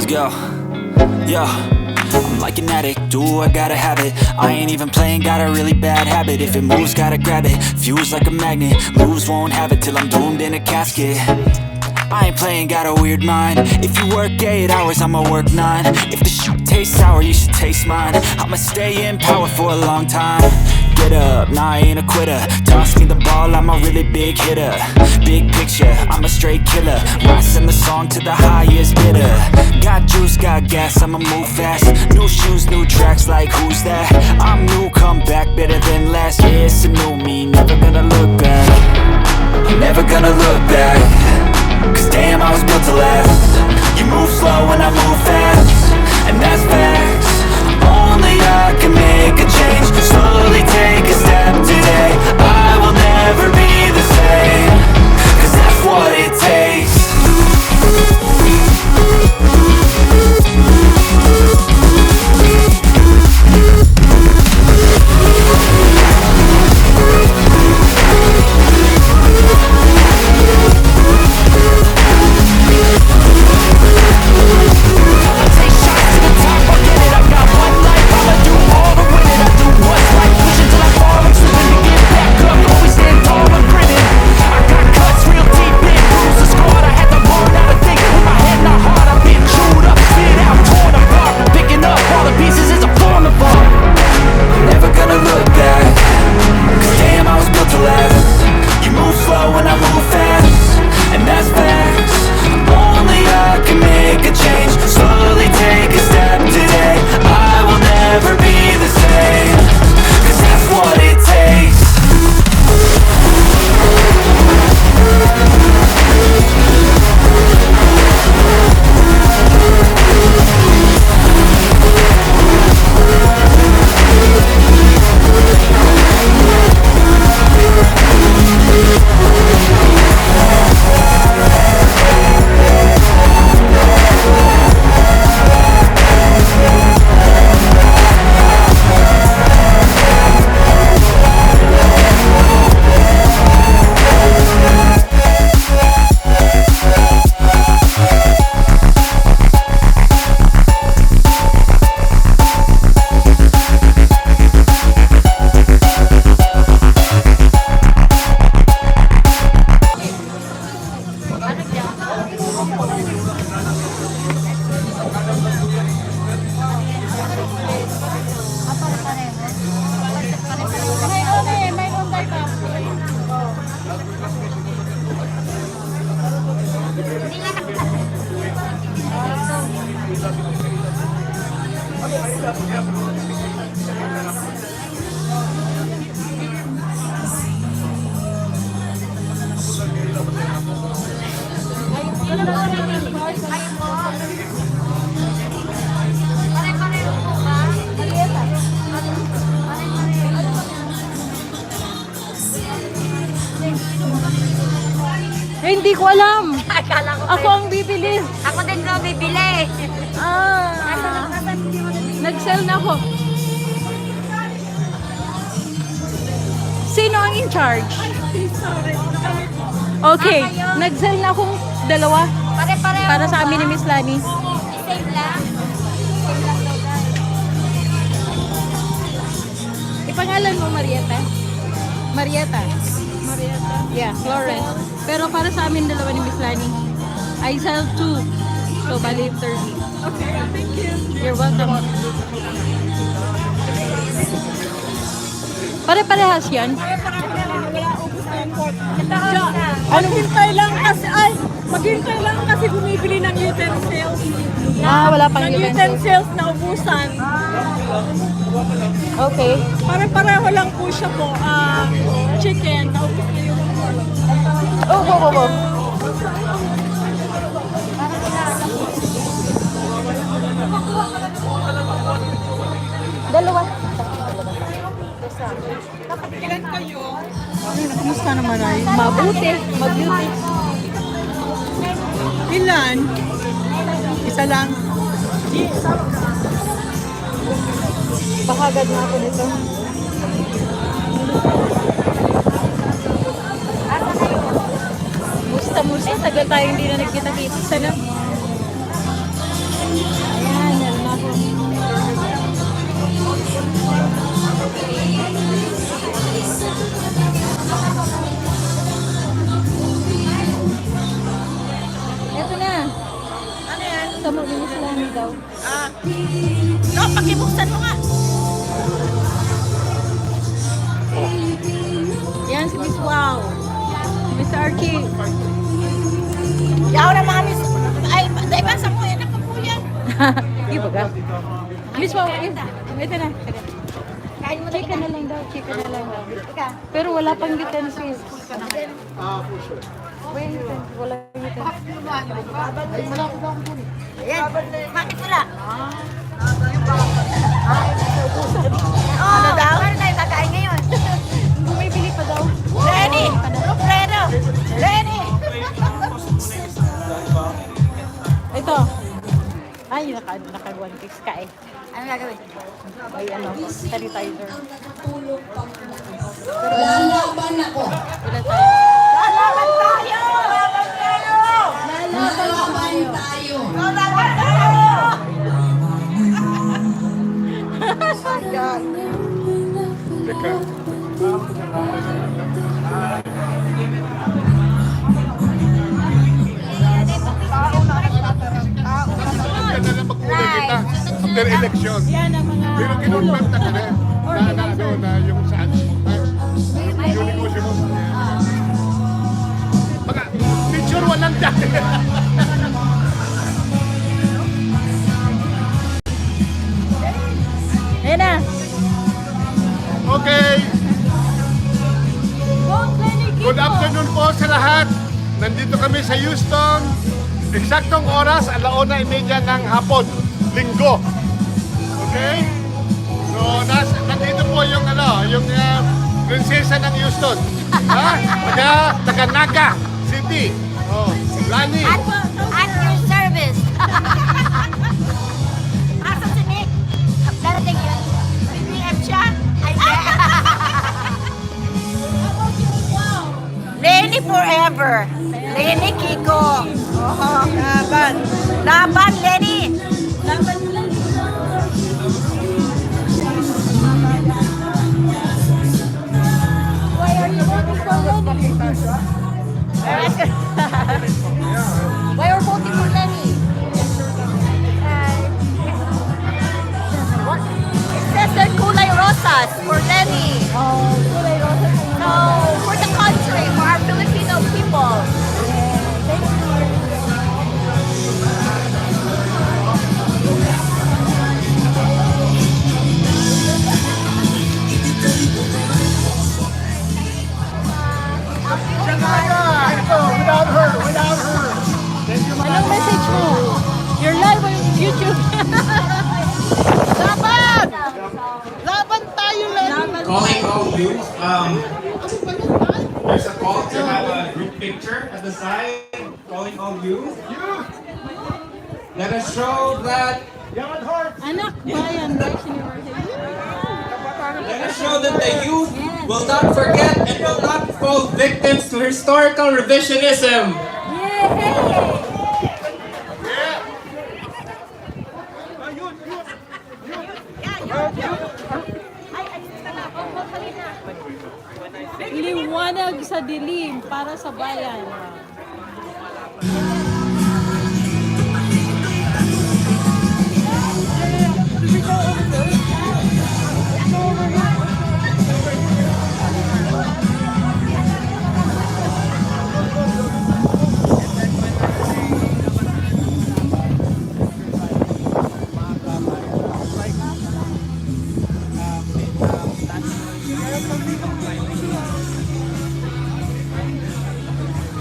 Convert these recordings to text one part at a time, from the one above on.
Let's go. Yo, I'm like an addict, do I gotta have it. I ain't even playing, got a really bad habit. If it moves, gotta grab it, fuse like a magnet. Lose, won't have it till I'm doomed in a casket. I ain't playing, got a weird mind. If you work 8 hours, I'ma work 9. If the shit tastes sour, you should taste mine. I'ma stay in power for a long time. Get up, nah, I ain't a quitter. Toss me the ball, I'm a really big hitter. Big picture, I'm a straight killer. Rising the song to the highest bidder. Got juice, got gas, I'ma move fast. New shoes, new tracks, like who's that? I'm new, come back, better than last. Yeah, it's a new me, never gonna look back. Never gonna look back. Cause damn, I was built to last. You move slow and I move fast, and that's facts. Only I can make a change. Slowly take a step today. I will never be the same. Cause that's what it takes. Hindi ko alam. Akala ko Ako ang bibili. Ako din daw bibili. Nag-sell na ako. Sino ang in charge? Okay, nag-sell na akong dalawa. Pare-pareho Para sa amin ni Miss Lani. Same lang. Same lang daw guys. Ipangalan mo Marieta? Marieta. Marieta. Yeah, Flores. Pero para sa amin dalawa ni Miss Lani. I sell 2. So, bali 30. Okay, thank you. You're welcome. Pare-parehas yan? Wala, ubus na yung port. Ito, Maghintay lang kasi bumibili ng utensils. Wala pang Ng utensils na ubusan. Okay. Pare-pareho lang po siya po. Chicken, naubos na yung Go. Dalawa. Ilan kayo? Kumusta naman ay? Mabuti. Mabuti. Ilan? Isa lang. Pakagad na ako nito. Musta. Tagal tayo hindi na nagkita-kita. Sana. daw. No, pakibuksan mo nga. Yan si Miss Wow. Miss Archie. Yaw na mga miss. Ay, daiban sa mo yan. Nakapuyan. Iba ka? Miss Wow, ito na. Kain mo na Chika na lang daw, chika na lang daw. Ika. Pero wala pang utensils. Wait, wala utensils. Ayan. Bakit wala? Ano daw? Ano tayo kakain ngayon? Bumibili pa daw. Lenny! Rufredo! Lenny! Ito. Ay, naka 1 piece ka eh. Ano gagawin? Ay, sanitizer. Lalaban ako. Wala tayo. Lalaban tayo! Lalaban tayo. Lalaban tayo! Yan na lang mag-uli kita after election. Yan ang mga Pero kinonfirm na kami na yung saan yung negosyo mo. Baka, picture walang dati. Ayan na. Okay, good afternoon po sa lahat. Nandito kami sa Houston. Eksaktong oras, 1:30 ng hapon, linggo. Okay? So, nandito po yung prinsesa ng Houston. Taga Naga City. Oh, Lani. At your service. Asa si Nick? Darating yun. BBM siya? Ay, Lenny forever. Lenny Kiko. Oh, laban. Laban, Lenny. Laban, Lenny. Why are you voting for Lenny? Why are you voting for Lenny? It says that Kulay Rosas for Lenny. Oh, kulay rosa. So, for the country, for our Filipino people. Without her. Anong message mo? You're live on YouTube. Laban! Laban tayo, Lenny! Calling all you. There's a call to have a group picture at the side. Calling all you. Let us show that. Anak bayan, right? University. Let us show that the youth will not forget and will not fall victims to historical revisionism. Liwanag sa dilim para sa bayan.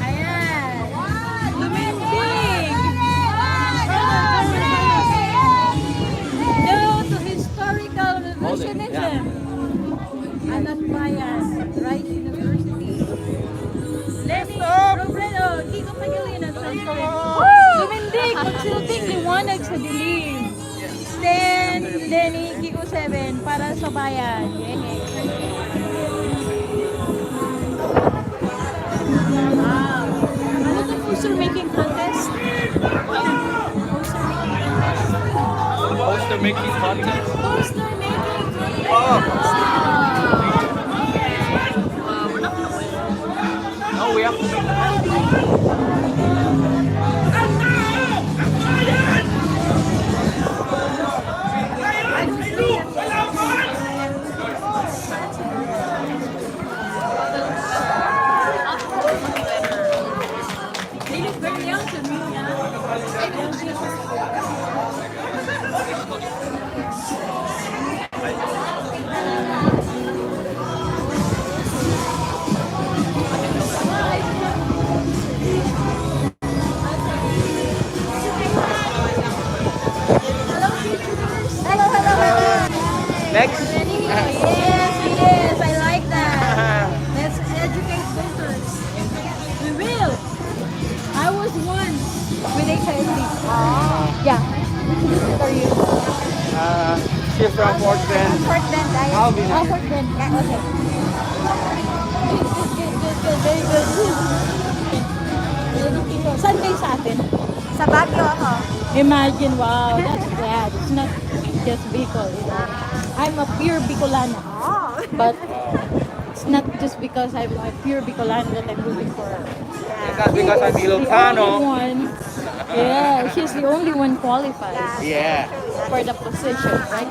Ayan. Luminding. Due to historical revisionism. Anak bayan, right university. Lenny, Robredo, Kiko Pagilinan, Luminding, magsilting liwanag sa dilim. Then, Lenny, Kiko 7, para sa bayan. Yay! Wow. Ano to poster making contest? Poster making contest? Poster making contest! Oh! No, we have to make She's from Fort Bend. Fort Bend, ayan. I'll be Oh, nice. Fort Bend. Yeah, okay. Good, very good. Saan kayo sa atin? Sa Baguio ako. Imagine, wow, that's bad. It's not just Bicol, you know. I'm a pure Bicolana. Oh. But it's not just because I'm a pure Bicolana that I'm rooting for her. It's not because I'm She's the only Ilocano. one. Yeah, she's the only one qualified Yeah. for the position, right?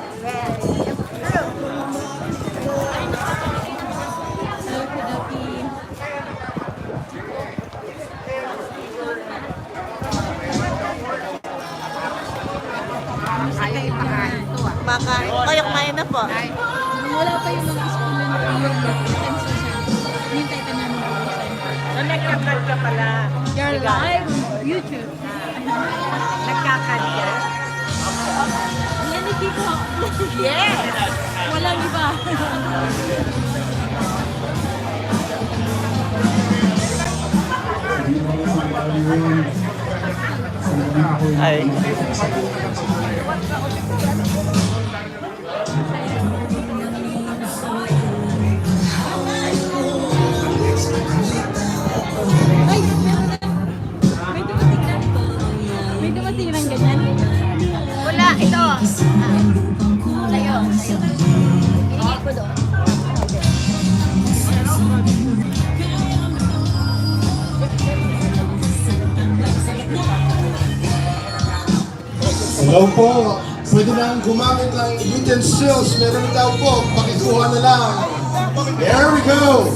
Baka, kayo kumain na po. Wala pa yung mga student yung hintay ka namin bukasan. Nagkakat ka pala. You're live on YouTube. Nagkakat ka. Yan ni Kiko. Yes! Walang iba. Ay. Ay, may dumating na. May dumating ng ganyan. Wala, ito. Sa'yo. Hingi ko doon. Hello po. Pwede nang gumamit ng utensils. Meron daw po. Pakikuha na lang. There we go.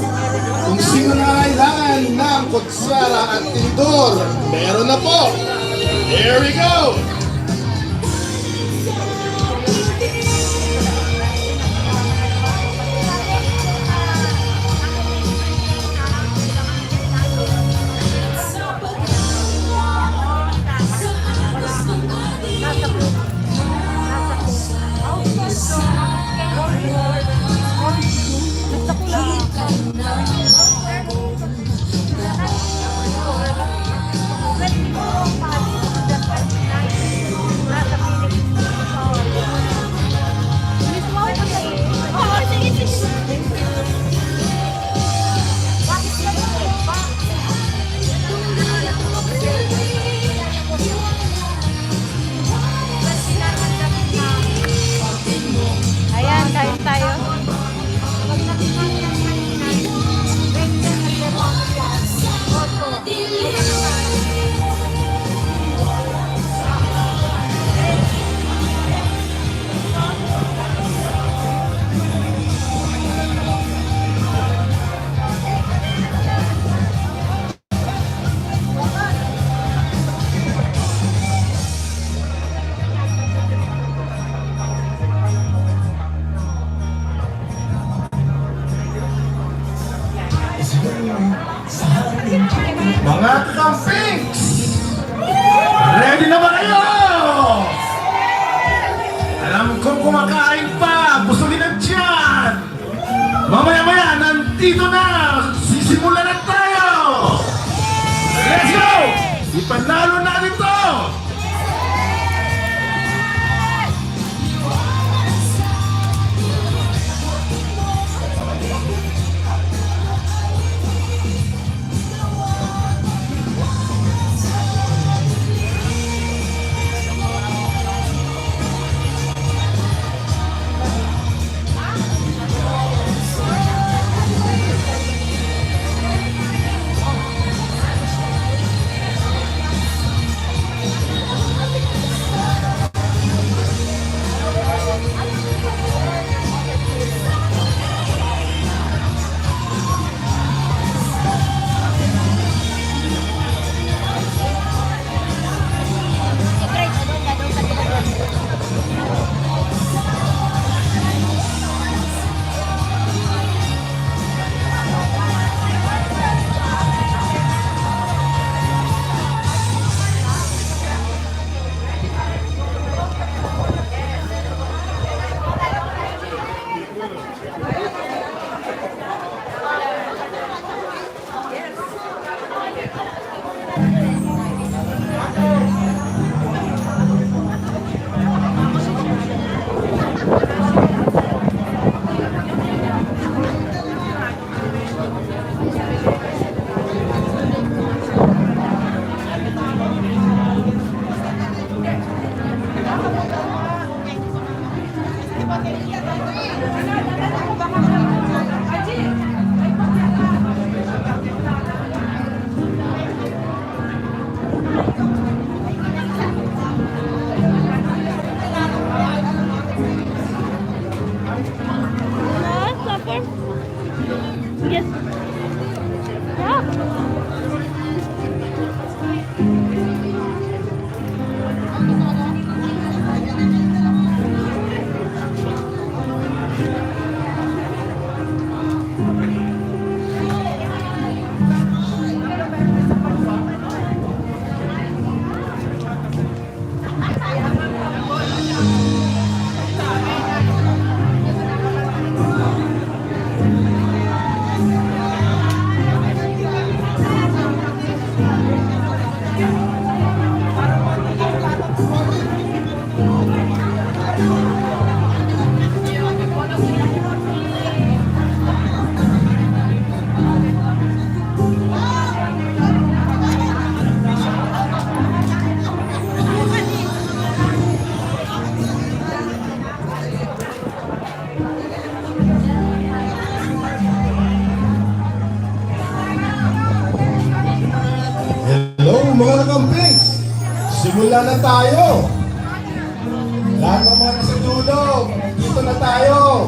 Kung sino na kailangan ng kutsara at tinidor, meron na po. There we go. Ayan, kain tayo. Mga Kakampinks! Ready na ba kayo? Alam kong kumakain pa, busugin ang tiyan! Mamaya-maya, nandito na! Sisimula na tayo! Let's go! Ipanalo natin to! Last supper? Yes. Yeah. Hello mga Kakampink! Simula na tayo! Lahat naman sa dulo, dito na tayo!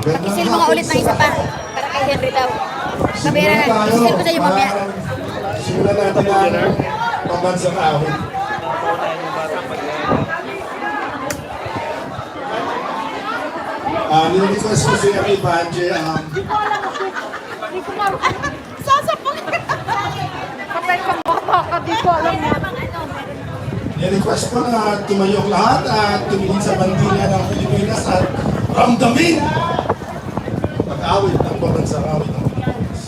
Isil mo nga ulit ng isa pa. Para kay Henry daw. Kabayaran na. Isil ko sa'yo mamaya. Simulan natin ang pambansang awit. Nilirequest ko siya kay Banje. Sasapag! Kapag kang bata ka, di ko alam yan. Nilirequest ko na tumayong lahat at tumingin sa bandila ng Pilipinas at ramdamin pag-awit ng pambansang awit ng Pilipinas.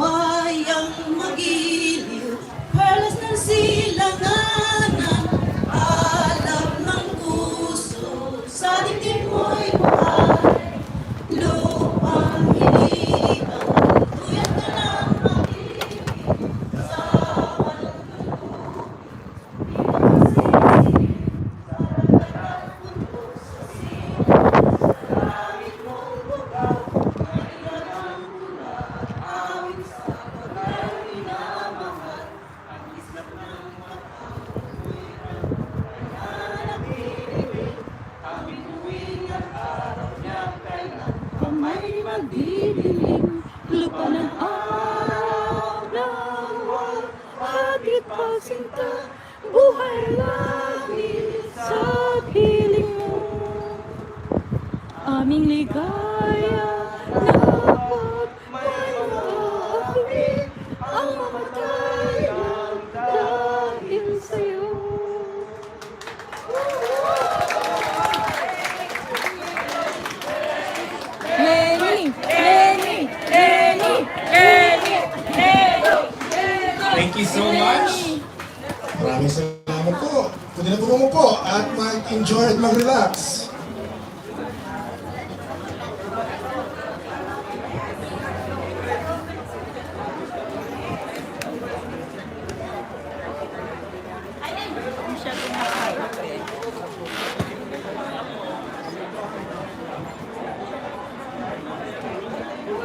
Bayang magiliw, perlas ng silanganan, alab ng puso, sa dibdib mo'y buhay, lupang hilipan, tuyat ka ng pag-ibig, sa walang may magdidilim, lupa ng araw, hatid pagsinta, buhay langit sa piling mo. Aming ligaya na pagmamahal, ang mamatay ang dahil sa'yo. Thank you so much. Maraming salamat po. Pwede na po umupo at mag-enjoy at mag-relax.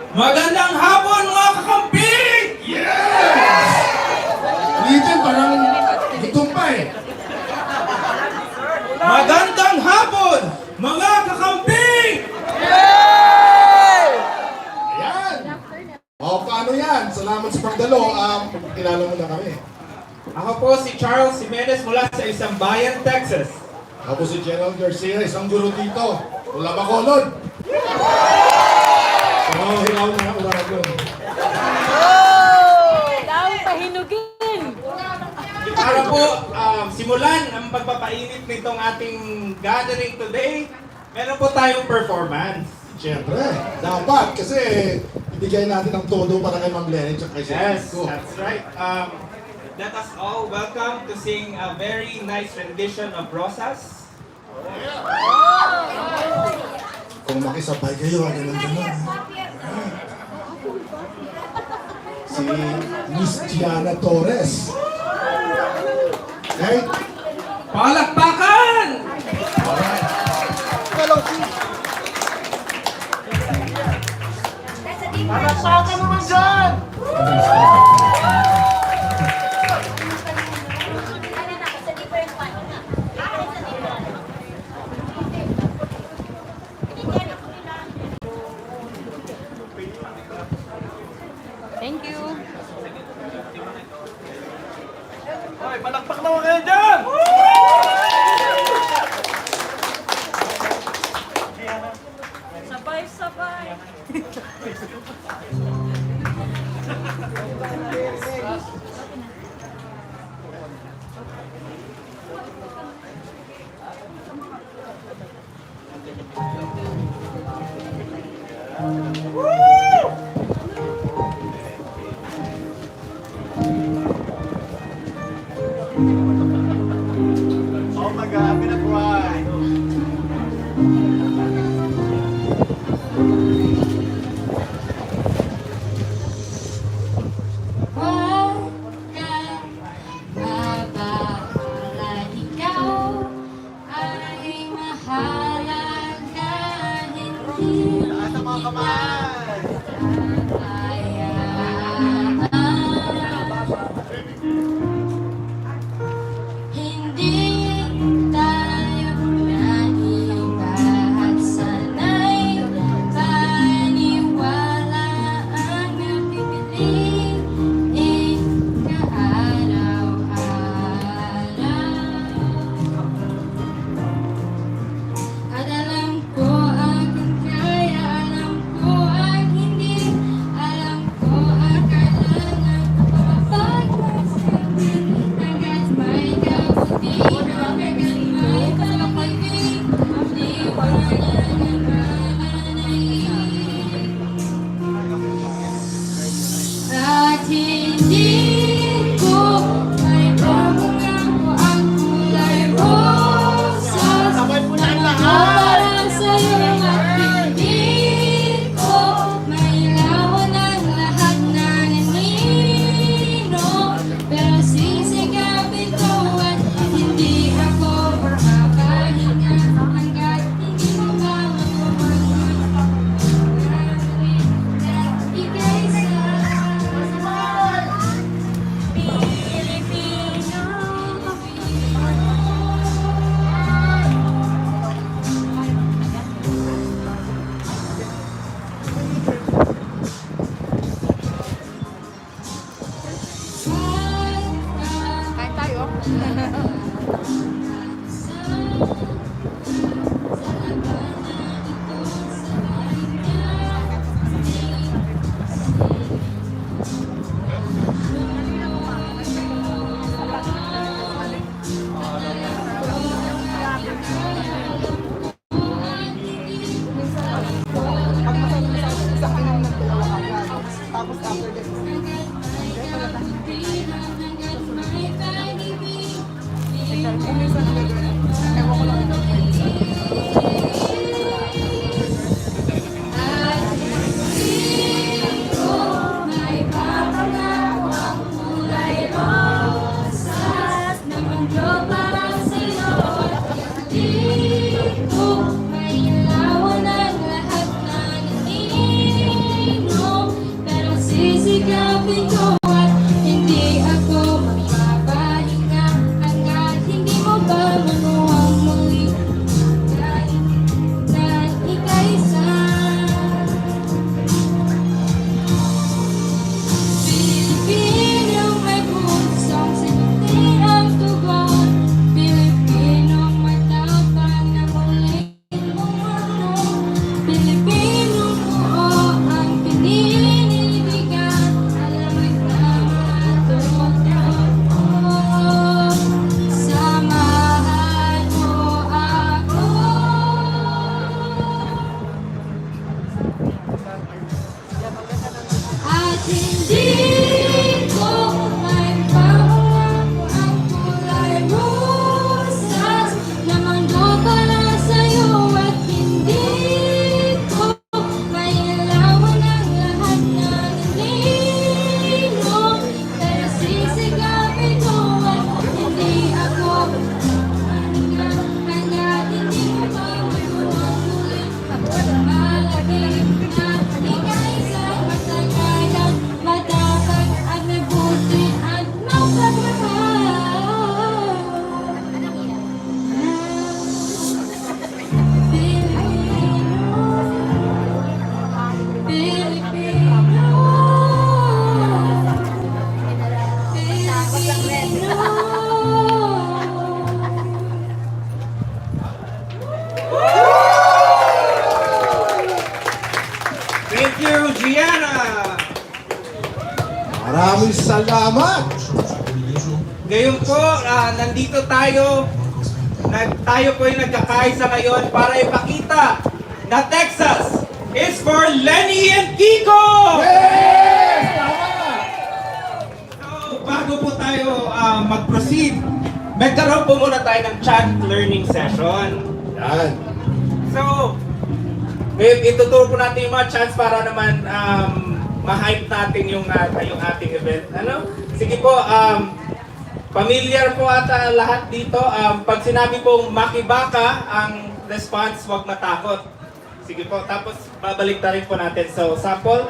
Magandang hapon mga kakamping! Ulitin, parang gutom pa eh. Magandang hapon mga kakamping! Ayan. O, paano yan? Salamat sa pagdalo. Kilala mo na kami. Ako po si Charles Jimenez mula sa isang bayan, Texas. Ako si General Garcia, isang guro dito. Mula Bacolod. So, hilaw na ang uragon. Daw pahinugin. Para po simulan ang pagpapainit nitong ating gathering today, meron po tayong performance. Siyempre, dapat kasi ibigay natin ang todo para kay Ma'am Lenny at kay Yes, ko. that's right. Let us all welcome to sing a very nice rendition of Rosas. Kung makisabay kayo, ganun-ganun. Si Miss Gianna Torres. Okay? Palakpakan! Palakpakan naman dyan! Thank you. Hoy, palakpak naman kayo dyan! Sabay-sabay. Oh my God, I'm gonna cry. Huwag kang mabawala, ikaw ay mahalaga, hindi hindi tayo naiba at sanay paniwala ang napipiling kaaraw-araw. At alam ko ang kaya, alam ko ang hindi, alam you, Gianna! Maraming salamat! Ngayon po, nandito tayo. Tayo po yung nagkakaisa ngayon para ipakita na Texas is for Lenny and Kiko! Yes! Tama! So, bago po tayo mag-proceed, magkaroon po muna tayo ng chat learning session. Yan. So, ituturo po natin yung mga chats para naman ma-hype natin yung ating event. Ano? Sige po, familiar po ata lahat dito. Pag sinabi pong makibaka, ang response, huwag matakot. Sige po, tapos babalik na rin po natin. So, sample.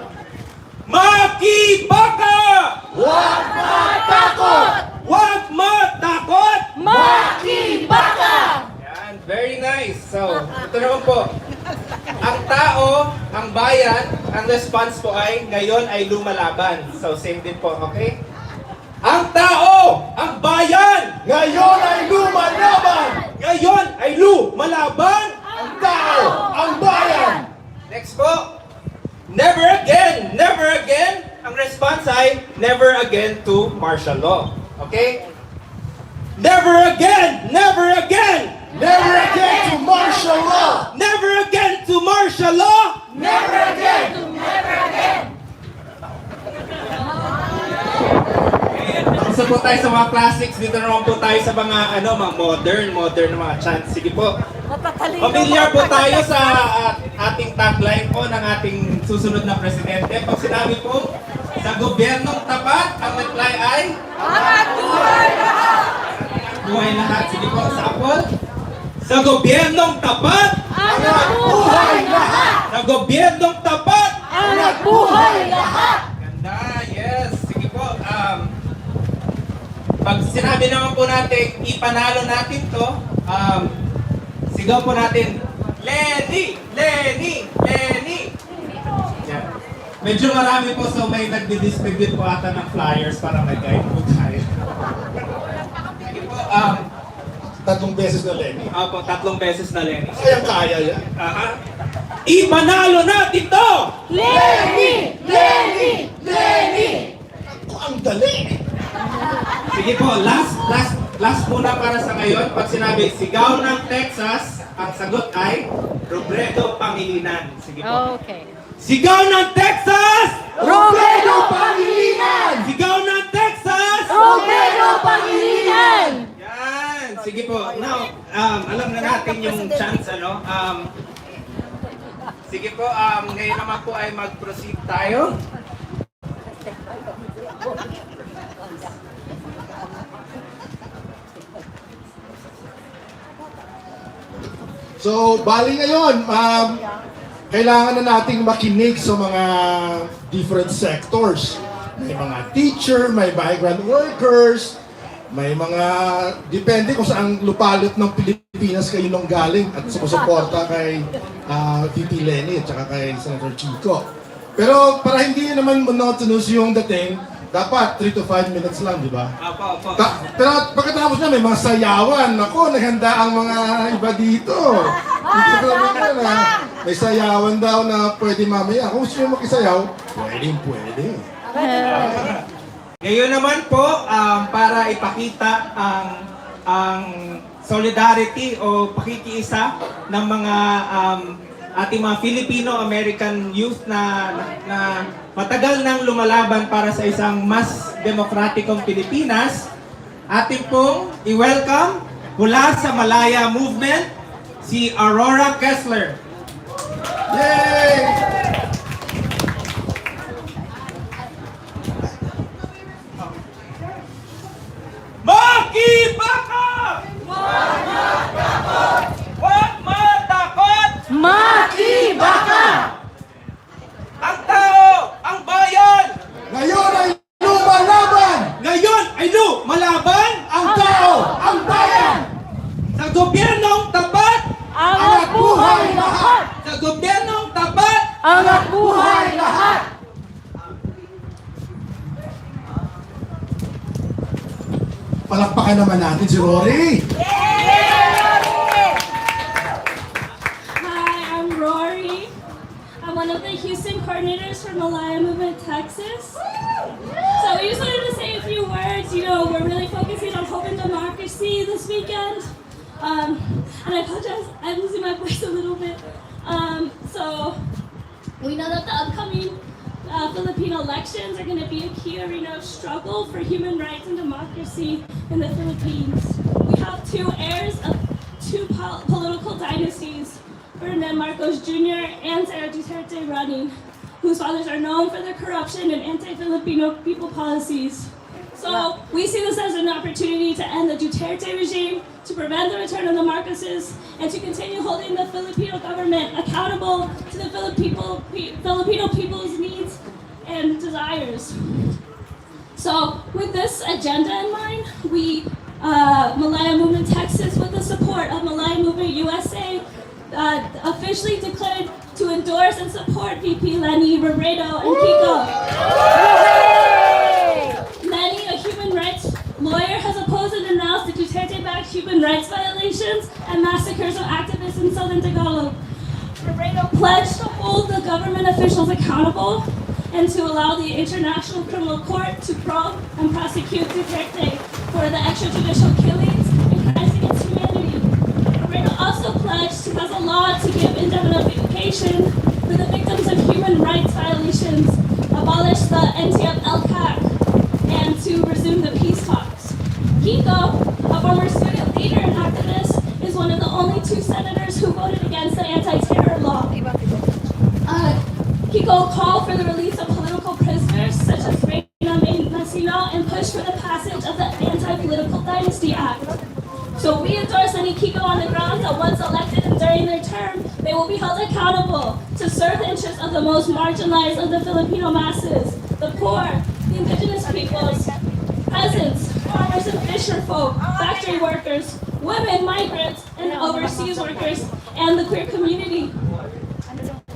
Makibaka! Huwag matakot! Huwag matakot! Makibaka! Yan, very nice. So, ito naman po. Ang tao, ang bayan, ang response po ay ngayon ay lumalaban. So, same din po, okay? Ang tao, ang bayan, Ngayon ay lumalaban! ngayon ay lumalaban. Ang tao, ang bayan! Next po. Never again, never again. Ang response ay never again to martial law. Okay? Never again, never again. Never again to martial law! Never again to martial law. Never again! Isa po tayo sa mga classics. Dito naman po tayo sa mga mga modern na mga chants. Sige po. Familiar po tayo sa ating tagline po ng ating susunod na presidente. Pag sinabi po, sa gobyernong tapat, ang reply ay Angat buhay lahat! buhay lahat. Sige po, sample. Sa gobyernong tapat, Angat buhay lahat! sa gobyernong tapat. Angat buhay lahat! Ganda, yes. Sige po. Pag sinabi naman po natin, ipanalo natin to, sigaw po natin, Lenny! Lenny! Lenny! Yan. Medyo marami po, so may nagdi-distribute po ata ng flyers para may guide po tayo. Sige po, 3 beses na Lenny. po, 3 beses na Lenny. Kaya yan. Ipanalo natin to! Lenny! Lenny! Lenny! Ako, ang dali! Sige po, last muna para sa ngayon. Pag sinabi, sigaw ng Texas, ang sagot ay Robredo Pangilinan. Sige po. Okay. Sigaw ng Texas! Robredo Pangilinan! Sigaw ng Texas! Robredo Pangilinan! Yan! Sige po. Now, alam na natin yung chance, ano? Sige po, ngayon naman po ay mag-proceed tayo. So, bali ngayon, kailangan na nating makinig sa mga different sectors. May mga teacher, may migrant workers, may mga, depende kung saan lupalot ng Pilipinas kayo nung galing at sumusuporta kay Titi Lenny at saka kay Senator Chico. Pero para hindi naman monotonous yung dating, dapat 3 to 5 minutes lang, di ba? Apo. Pero pagkatapos na may mga sayawan. Ako, naghanda ang mga iba dito. Dito na, may sayawan daw na pwede mamaya. Kung gusto nyo makisayaw, pwede. Ngayon naman po, para ipakita ang solidarity o pakikiisa ng mga ating mga Filipino-American youth na matagal nang lumalaban para sa isang mas demokratikong Pilipinas, ating pong i-welcome mula sa Malaya Movement, si Aurora Kessler. Yay! Makibaka! Huwag matakot! Huwag matakot! Makibaka! Ang tao, ang bayan, Ngayon ay lumalaban! ngayon ay lumalaban Ang tao, ang bayan! sa gobyernong tapat, Angat buhay lahat! sa gobyernong tapat. Angat buhay lahat! Palakpakan naman natin si Rory! Hi, I'm Rory. I'm one of the Houston coordinators for Malaya Movement, Texas. So we just wanted to say a few words. You know, we're really focusing on hope and democracy this weekend. And I apologize, I'm losing my voice a little bit. So we know that the upcoming Filipino elections are going to be a key arena of struggle for human rights and democracy in the Philippines. We have two heirs of two political dynasties, Ferdinand Marcos Jr. and Sara Duterte running, whose fathers are known for their corruption and anti-Filipino people policies. So we see this as an opportunity to end the Duterte regime, to prevent the return of the Marcoses, and to continue holding the Filipino government accountable to the Filipino people's needs and desires. So with this agenda in mind, we, Malaya Movement Texas, with the support of Malaya Movement USA, officially declared to endorse and support VP Lenny Robredo and Kiko. Lenny, a human rights lawyer, has opposed and denounced the Duterte-backed human rights violations and massacres of activists in Southern Tagalog. Robredo pledged to hold the government officials accountable and to allow the International Criminal Court to probe and prosecute Duterte for the extrajudicial killings and crimes against humanity. Robredo also pledged to pass a law to give indemnification for the victims of human rights violations, abolish the NTF-LCAC, and to resume the peace talks. Kiko, a former student leader and activist, is one of the only two senators who voted against the anti-terror law. Kiko called for the release of political prisoners such as Reina Masino and pushed for the passage of the Anti-Political Dynasty Act. So we endorse any Kiko on the grounds that once elected and during their term, they will be held accountable to serve the interests of the most marginalized of the Filipino masses, the poor, the indigenous peoples, peasants, farmers and fisherfolk, factory workers, women, migrants, and overseas workers, and the queer community.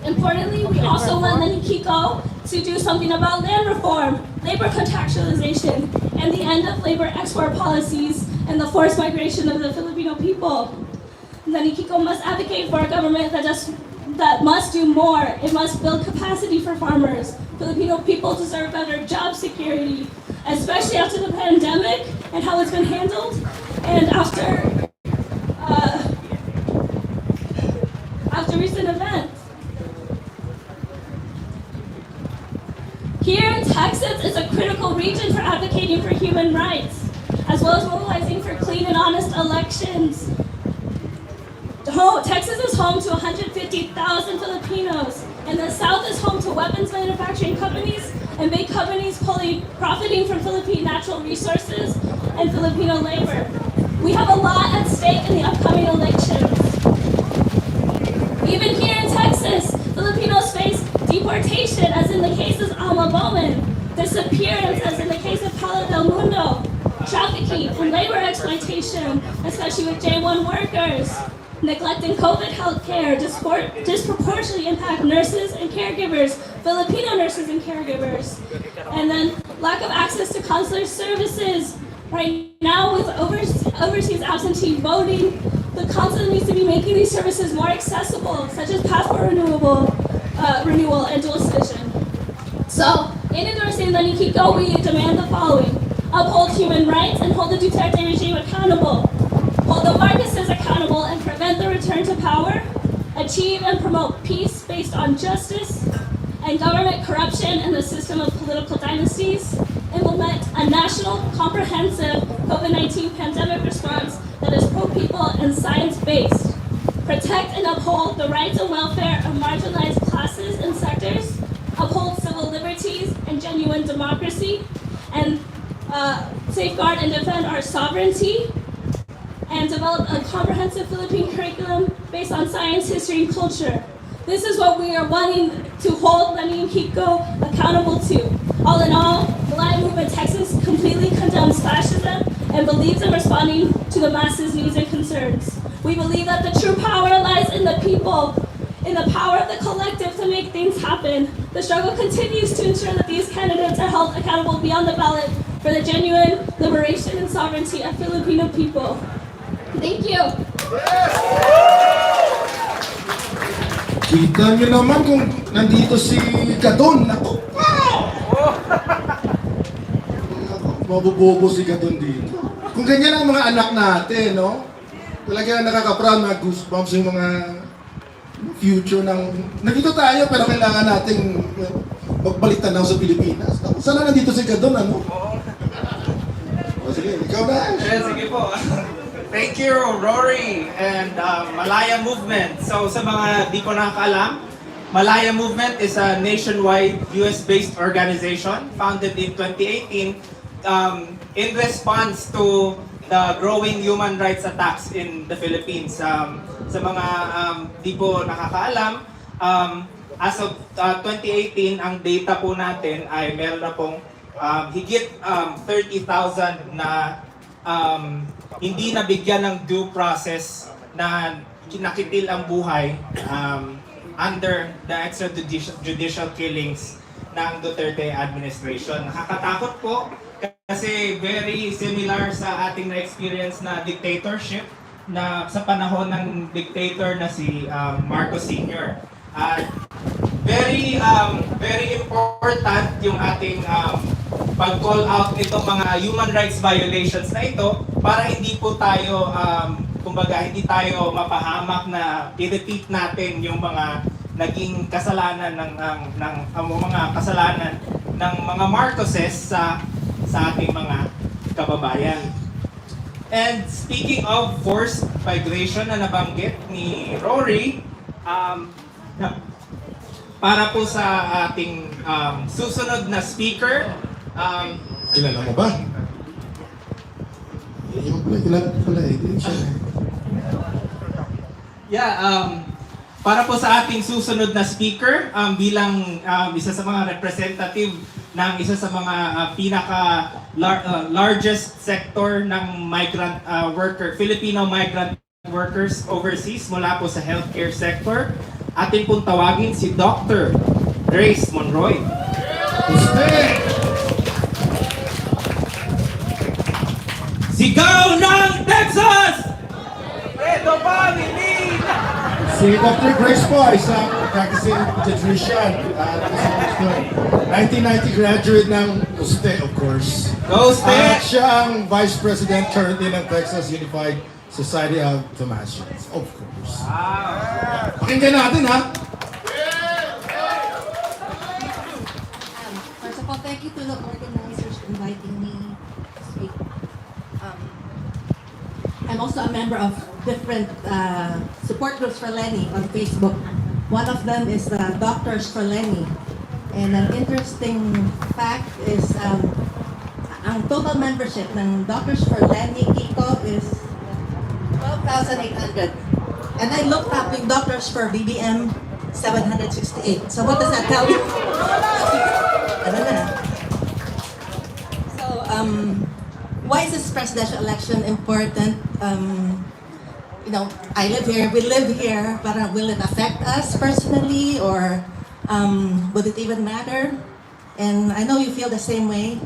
Importantly, we also want Lenny Kiko to do something about land reform, labor contractualization, and the end of labor export policies and the forced migration of the Filipino people. Lenny Kiko must advocate for a government that must do more. It must build capacity for farmers. Filipino people deserve better job security, especially after the pandemic and how it's been handled, and after recent events. Here in Texas is a critical region for advocating for human rights, as well as mobilizing for clean and honest elections. Texas is home to 150,000 Filipinos, and the South is home to weapons manufacturing companies and big companies profiting from Philippine natural resources and Filipino labor. We have a lot at stake in the upcoming elections. Even here in Texas, Filipinos face deportation, as in the case of Alma Bowman, disappearance, as in the case of Paula Del Mundo, trafficking and labor exploitation, especially with J1 workers, neglecting COVID health care, disproportionately impact nurses and caregivers, Filipino nurses and caregivers, and then lack of access to consular services. Right now, with overseas absentee voting, the consulate needs to be making these services more accessible, such as passport renewal and dual citizen. So, in endorsing Lenny Kiko, we demand the following: uphold human rights and hold the Duterte regime accountable, hold the Marcoses accountable and prevent the return to power, achieve and promote peace based on justice and government corruption and the system of political dynasties, implement a national, comprehensive COVID-19 pandemic response that is pro-people and science-based, protect and uphold the rights and welfare of marginalized classes and sectors, uphold civil liberties and genuine democracy, and safeguard and defend our sovereignty, and develop a comprehensive Philippine curriculum based on science, history, and culture. This is what we are wanting to hold Lenny and Kiko accountable to. All in all, the Malaya Movement Texas completely condemns fascism and believes in responding to the masses' needs and concerns. We believe that the true power lies in the people, in the power of the collective to make things happen. The struggle continues to ensure that these candidates are held accountable beyond the ballot for the genuine liberation and sovereignty of Filipino people. Thank you. Kita nyo naman kung nandito si Gadon. Ako, mabubobo si Gadon dito. Kung ganyan ang mga anak natin, no? Talaga nakaka-proud, mga goosebumps yung mga future ng... Nandito tayo, pero kailangan nating magbalik tanaw sa Pilipinas. Sana nandito si Gadon, ano? O sige, ikaw na. Sige po. Thank you, Rory and Malaya Movement. So sa mga di po nakakaalam, Malaya Movement is a nationwide US-based organization founded in 2018 in response to the growing human rights attacks in the Philippines. Sa mga di po nakakaalam, as of 2018, ang data po natin ay meron na pong higit 30,000 na hindi nabigyan ng due process na kinakitil ang buhay under the extrajudicial killings ng Duterte administration. Nakakatakot po kasi very similar sa ating na-experience na dictatorship na sa panahon ng dictator na si Marcos Sr. At very important yung ating pag-call out nitong mga human rights violations na ito para hindi po tayo, kumbaga hindi tayo mapahamak na i-repeat natin yung mga naging kasalanan ng mga kasalanan ng mga Marcoses sa ating mga kababayan. And speaking of forced migration na nabanggit ni Rory, para po sa ating susunod na speaker, Kilala mo ba? Kilala pala eh. Para po sa ating susunod na speaker, bilang isa sa mga representative ng isa sa mga largest sector ng migrant Filipino migrant workers overseas mula po sa healthcare sector, atin pong tawagin si Dr. Grace Monroy. Sigaw ng Texas! Ito pa, Si Dr. Grace po ay isang practicing pediatrician. 1990 graduate ng USTE, of course. USTE! Siya ang Vice President currently ng Texas Unified Society of Thomasians, of course. Wow! Pakinggan natin, ha? First of all, thank you to the organizers for inviting me to speak. I'm also a member of different support groups for Lenny on Facebook. One of them is Doctors for Lenny. And an interesting fact is ang total membership ng Doctors for Lenny Kiko is 12,800. And I looked up yung Doctors for BBM 768. So what does that tell you? Ano na? So, why is this presidential election important? You know, I live here, we live here, but will it affect us personally or would it even matter? And I know you feel the same way.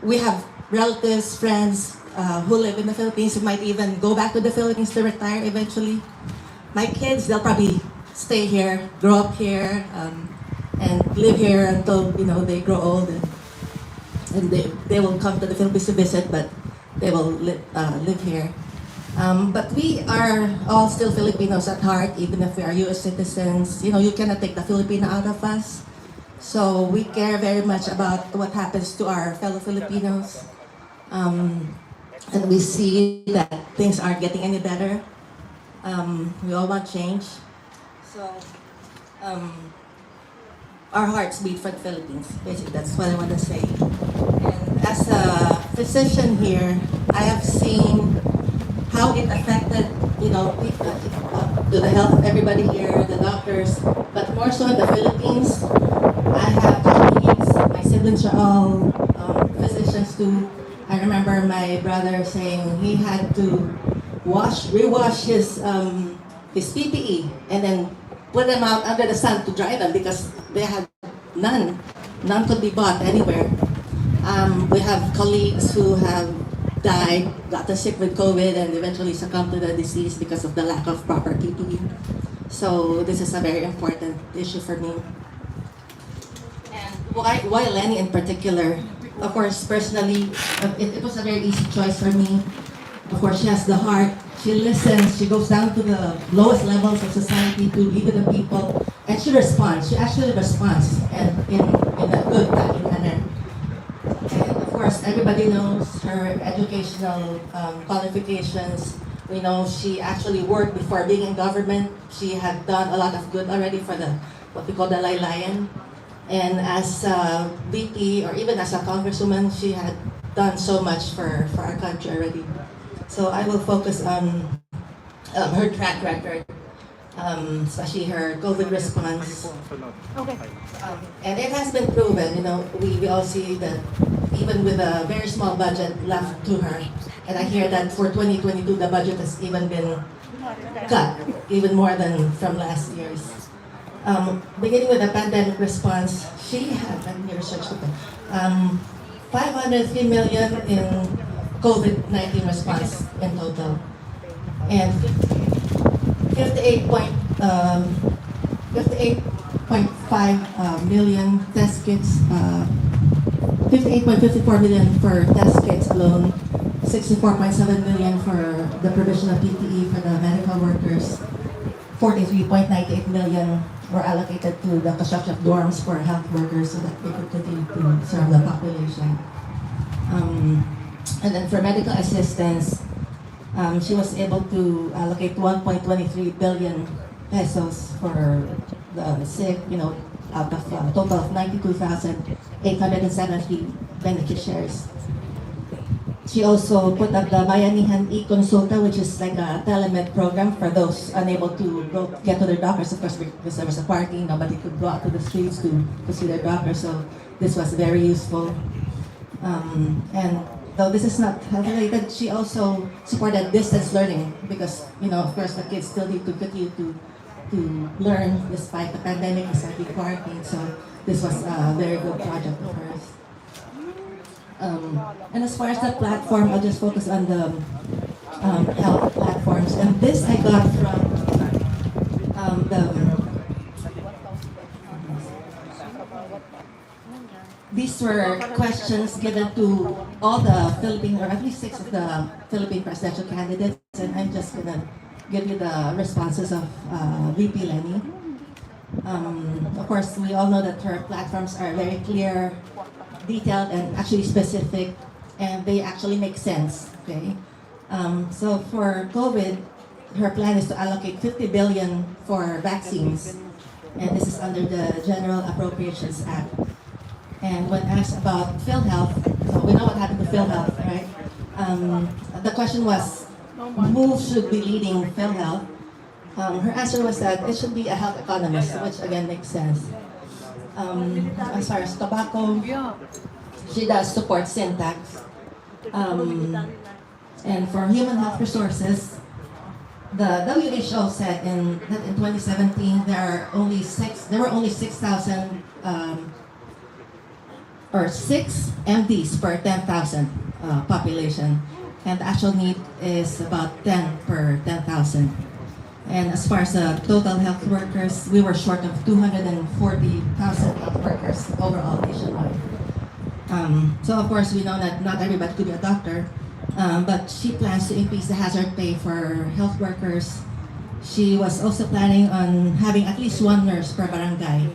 We have relatives, friends who live in the Philippines who might even go back to the Philippines to retire eventually. My kids, they'll probably stay here, grow up here, and live here until, you know, they grow old and they will come to the Philippines to visit, but they will live here. But we are all still Filipinos at heart, even if we are U.S. citizens. You know, you cannot take the Filipino out of us. So we care very much about what happens to our fellow Filipinos. And we see that things aren't getting any better. We all want change. So our hearts beat for the Philippines. Basically, that's what I want to say. And as a physician here, I have seen how it affected, you know, to the health of everybody here, the doctors, but more so in the Philippines. I have colleagues, my siblings are all physicians too. I remember my brother saying he had to rewash his PPE and then put them out under the sun to dry them because they had none could be bought anywhere. We have colleagues who have died, gotten sick with COVID, and eventually succumbed to the disease because of the lack of proper PPE. So this is a very important issue for me. And why Lenny in particular? Of course, personally, it was a very easy choice for me. Of course, she has the heart. She listens. She goes down to the lowest levels of society to even the people, and she responds. She actually responds, and in a good manner. And of course, everybody knows her educational qualifications. We know she actually worked before being in government. She had done a lot of good already for the what we call the Laylayan. And as a VP or even as a congresswoman, she had done so much for our country already. So I will focus on her track record, especially her COVID response. And it has been proven, you know, we all see that even with a very small budget left to her, and I hear that for 2022, the budget has even been cut, even more than from last year's. Beginning with the pandemic response, she had, let me research it, 503 million in COVID-19 response in total, and 58.5 million test kits, 58.54 million for test kits alone, 64.7 million for the provision of PPE for the medical workers, 43.98 million were allocated to the construction of dorms for health workers so that they could continue to serve the population. And then for medical assistance, she was able to allocate 1.23 billion pesos for the sick, you know, out of a total of 92,870 beneficiaries. She also put up the Bayanihan e-Consulta, which is like a telemed program for those unable to get to their doctors. Of course, because there was a quarantine, nobody could go out to the streets to see their doctor, so this was very useful. And though this is not health related, she also supported distance learning because, you know, of course, the kids still need to continue to learn despite the pandemic, despite the quarantine. So this was a very good project of hers. And as far as the platform, I'll just focus on the health platforms. And this I got from these were questions given to all the Philippine, or at least 6 of the Philippine presidential candidates. And I'm just gonna give you the responses of VP Lenny. Of course, we all know that her platforms are very clear, detailed, and actually specific, and they actually make sense, okay? So for COVID, her plan is to allocate 50 billion for vaccines, and this is under the General Appropriations Act. And when asked about PhilHealth, so we know what happened to PhilHealth, right? The question was, who should be leading PhilHealth? Her answer was that it should be a health economist, which again makes sense. As far as tobacco, she does support syntax. And for human health resources, the WHO said that in 2017 there were only 6,000 or 6 MDs per 10,000 population, and the actual need is about 10 per 10,000. And as far as total health workers, we were short of 240,000 health workers overall nationwide. So of course we know that not everybody could be a doctor, but she plans to increase the hazard pay for health workers. She was also planning on having at least 1 nurse per barangay.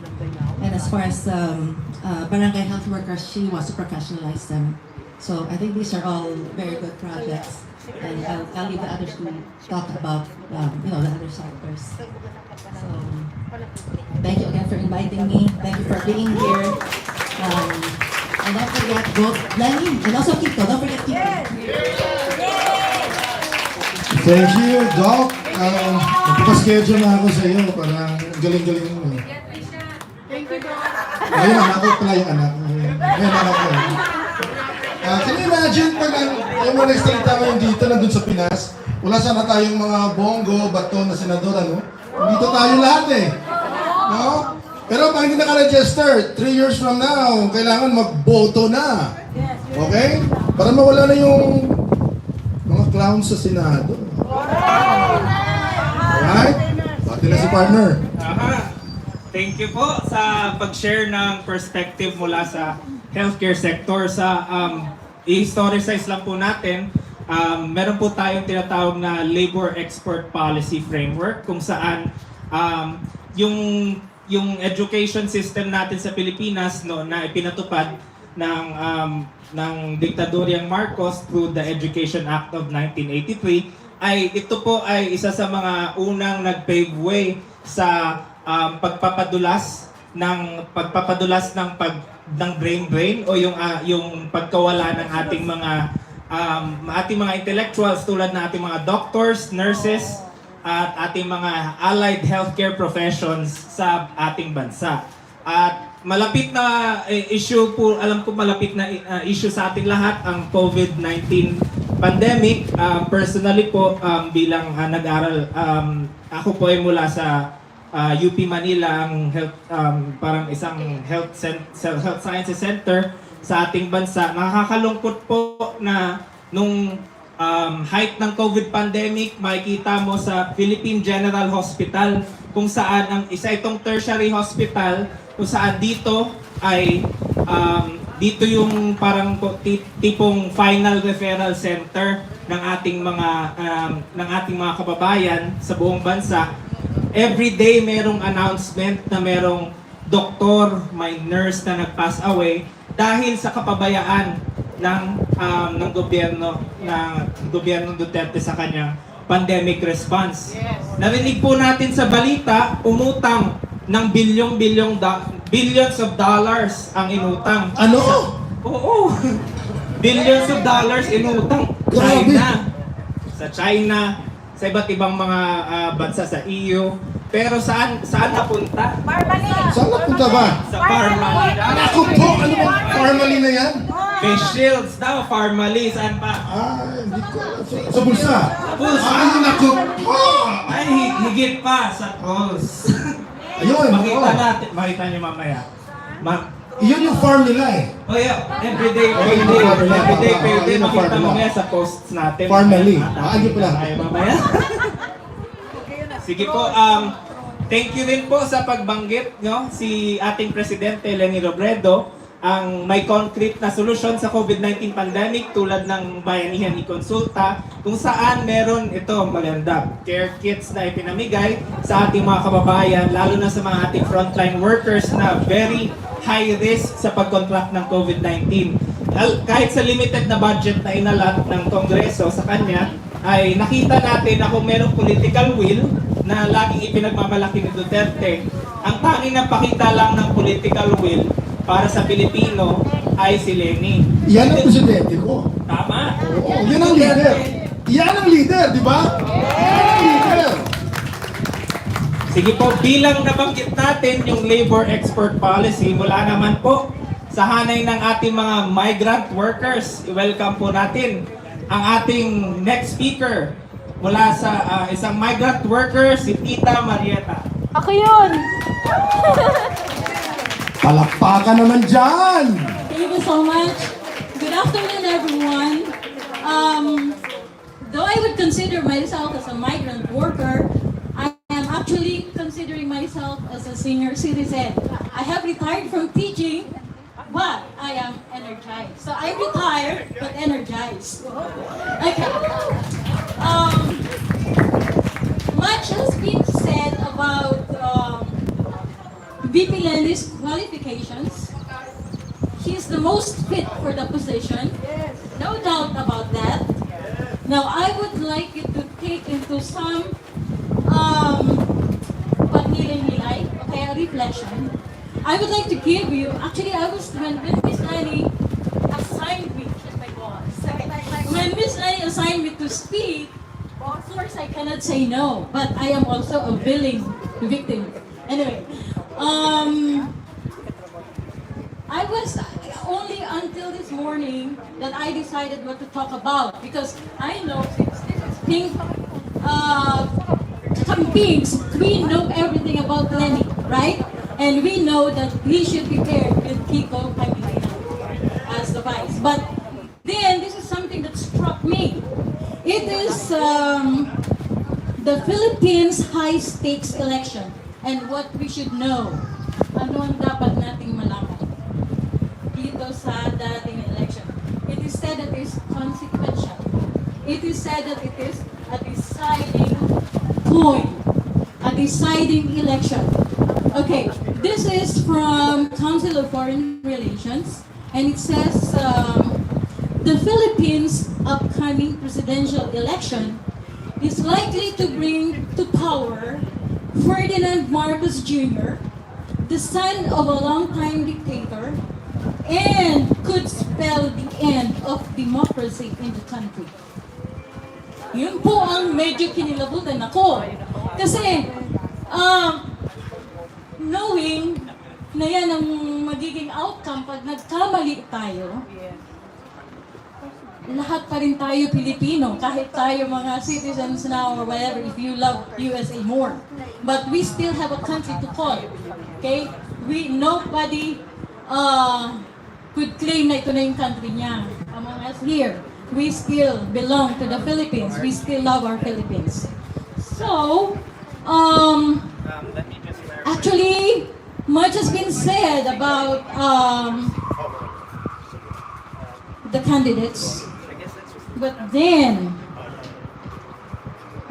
And as far as barangay health workers, she wants to professionalize them. So I think these are all very good projects. And I'll leave the others to talk about, you know, the other sectors. So, thank you again for inviting me. Thank you for being here. And don't forget, vote Lenny and also Kiko. Don't forget Kiko. Thank you, Doc. Nagpapaschedule na ako sa iyo. Parang galing-galing mo. Thank you, Doc. Ayun, anak ko pala yung anak. Ayun, anak ko. Can you imagine pag yung mga nagsalita ngayon dito, nandun sa Pinas, wala sana tayong mga bongo, bato na senador, ano? Dito tayo lahat eh. No? Pero pag hindi naka-register, 3 years from now, kailangan magboto na. Okay? Para mawala na yung mga clowns sa Senado. Alright? nila si partner. Aha. Thank you po sa pag-share ng perspective mula sa healthcare sector. Sa i-historicize lang po natin, meron po tayong tinatawag na Labor Export Policy Framework kung saan yung education system natin sa Pilipinas no, na ipinatupad ng diktadoryang Marcos through the Education Act of 1983 ay ito po ay isa sa mga unang nag-pave way sa pagpapadulas ng brain drain o yung pagkawala ng ating mga intellectuals tulad ng ating mga doctors, nurses at ating mga allied healthcare professions sa ating bansa. At malapit na issue po, alam ko malapit na issue sa ating lahat ang COVID-19 pandemic. Personally po bilang nag-aral, ako po ay mula sa UP Manila, ang health, parang isang health sciences center sa ating bansa. Nakakalungkot po na nung height ng COVID pandemic, makikita mo sa Philippine General Hospital kung saan ang isa itong tertiary hospital kung saan dito ay dito yung parang tipong final referral center ng ating mga kababayan sa buong bansa. Every day merong announcement na merong doktor, may nurse na nag-pass away dahil sa kapabayaan ng gobyerno Duterte sa kanyang pandemic response. Narinig po natin sa balita, umutang ng billions of dollars ang inutang. Ano? Oo. Billions of dollars inutang. China. Sa China, sa iba't ibang mga bansa sa EU. Pero saan napunta? Saan napunta ba? Sa Parmali. Ako po, ano ba? Formally na yan? Face shields daw, Parmali. Saan pa? Hindi ko alam. Sa bulsa? Sa bulsa. Ay, naku po! Ay, higit pa sa trolls. Ayun, Makita niyo mamaya. Iyon yung farm nila eh. Oh yeah, everyday payday. Makita mo nga sa posts natin. Formally. Ayun pala. Ay, mamaya. Sige po, thank you din po sa pagbanggit, no? Si ating Presidente Leni Robredo, ang may concrete na solusyon sa COVID-19 pandemic tulad ng Bayanihan i-Konsulta kung saan meron ito maganda care kits na ipinamigay sa ating mga kababayan lalo na sa mga ating frontline workers na very high risk sa pag-contract ng COVID-19. Kahit sa limited na budget na inalat ng Kongreso sa kanya ay nakita natin na kung merong political will na laging ipinagmamalaki ni Duterte, ang tanging napakita lang ng political will para sa Pilipino ay si Leni. Yan ang presidente ko. Tama. Oo, yan ang leader. Yan ang leader, di ba? Yan ang leader. Sige po, bilang nabanggit natin yung labor export policy, mula naman po sa hanay ng ating mga migrant workers, i-welcome po natin ang ating next speaker mula sa isang migrant worker, si Tita Marieta. Ako yun! Palakpakan naman dyan! Thank you so much. Good afternoon, everyone. Though I would consider myself as a migrant worker, I am actually considering myself as a senior citizen. I have retired from teaching, but I am energized. So I'm retired, but energized. Okay. Much has been said about VP Leni's qualifications. He's the most fit for the position. No doubt about that. Now, I would like you to take into some pagnilay-nilay, okay, a reflection. I would like to give you, actually, when Miss Leni assigned me, she's my boss. When Miss Leni assigned me to speak, of course, I cannot say no, but I am also a willing victim. Anyway, I was only until this morning that I decided what to talk about because I know since this is Pink, Kakampink, we know everything about Lenny, right? And we know that we should be paired with Kiko as the vice. But then this is something that struck me. It is the Philippines high-stakes election and what we should know. Ano ang dapat nating malaman dito sa dating election? It is said that it is consequential. It is said that it is a deciding point, a deciding election. Okay, this is from Council of Foreign Relations, and it says the Philippines' upcoming presidential election is likely to bring to power Ferdinand Marcos Jr., the son of a longtime dictator, and could spell the end of democracy in the country. Yun po ang medyo kinilabutan ako. Kasi, knowing na yan ang magiging outcome pag nagkamali tayo, lahat pa rin tayo Pilipino, kahit tayo mga citizens now or whatever, if you love USA more. But we still have a country to call. Okay? Nobody could claim na ito na yung country niya. Among us here, we still belong to the Philippines. We still love our Philippines. So, actually, much has been said about the candidates. But then,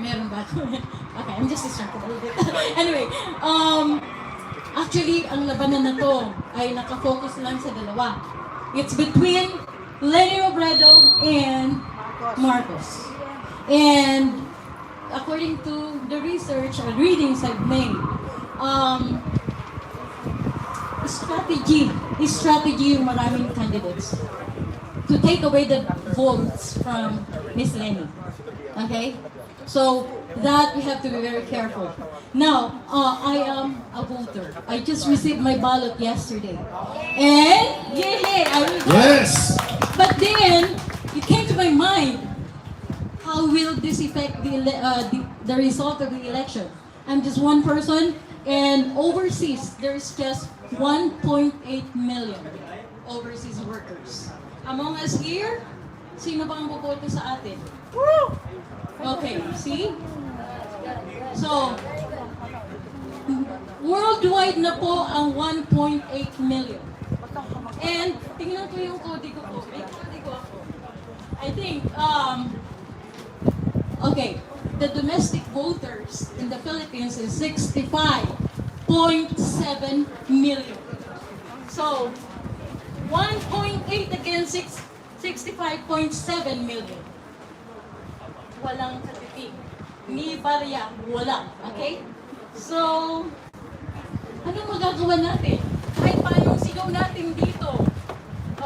meron ba? Okay, I'm just distracted a little bit. Anyway, actually, ang labanan na to ay nakafocus lang sa dalawa. It's between Leni Robredo and Marcos. And according to the research or readings I've made, strategy yung maraming candidates to take away the votes from Miss Leni. Okay? So, that we have to be very careful. Now, I am a voter. I just received my ballot yesterday. And, yay! I will vote. Yes! But then, it came to my mind, how will this affect the result of the election? I'm just one person, and overseas, there's just 1.8 million overseas workers. Among us here, sino bang boboto sa atin? Okay, see? So, worldwide na po ang 1.8 million. And, tingnan ko yung kodigo ko. May kodigo ako. I think, okay, the domestic voters in the Philippines is 65.7 million. So, 1.8 against 65.7 million. Walang katiting. Ni barya, wala. Okay? So, anong magagawa natin? Kahit paano sigaw natin dito.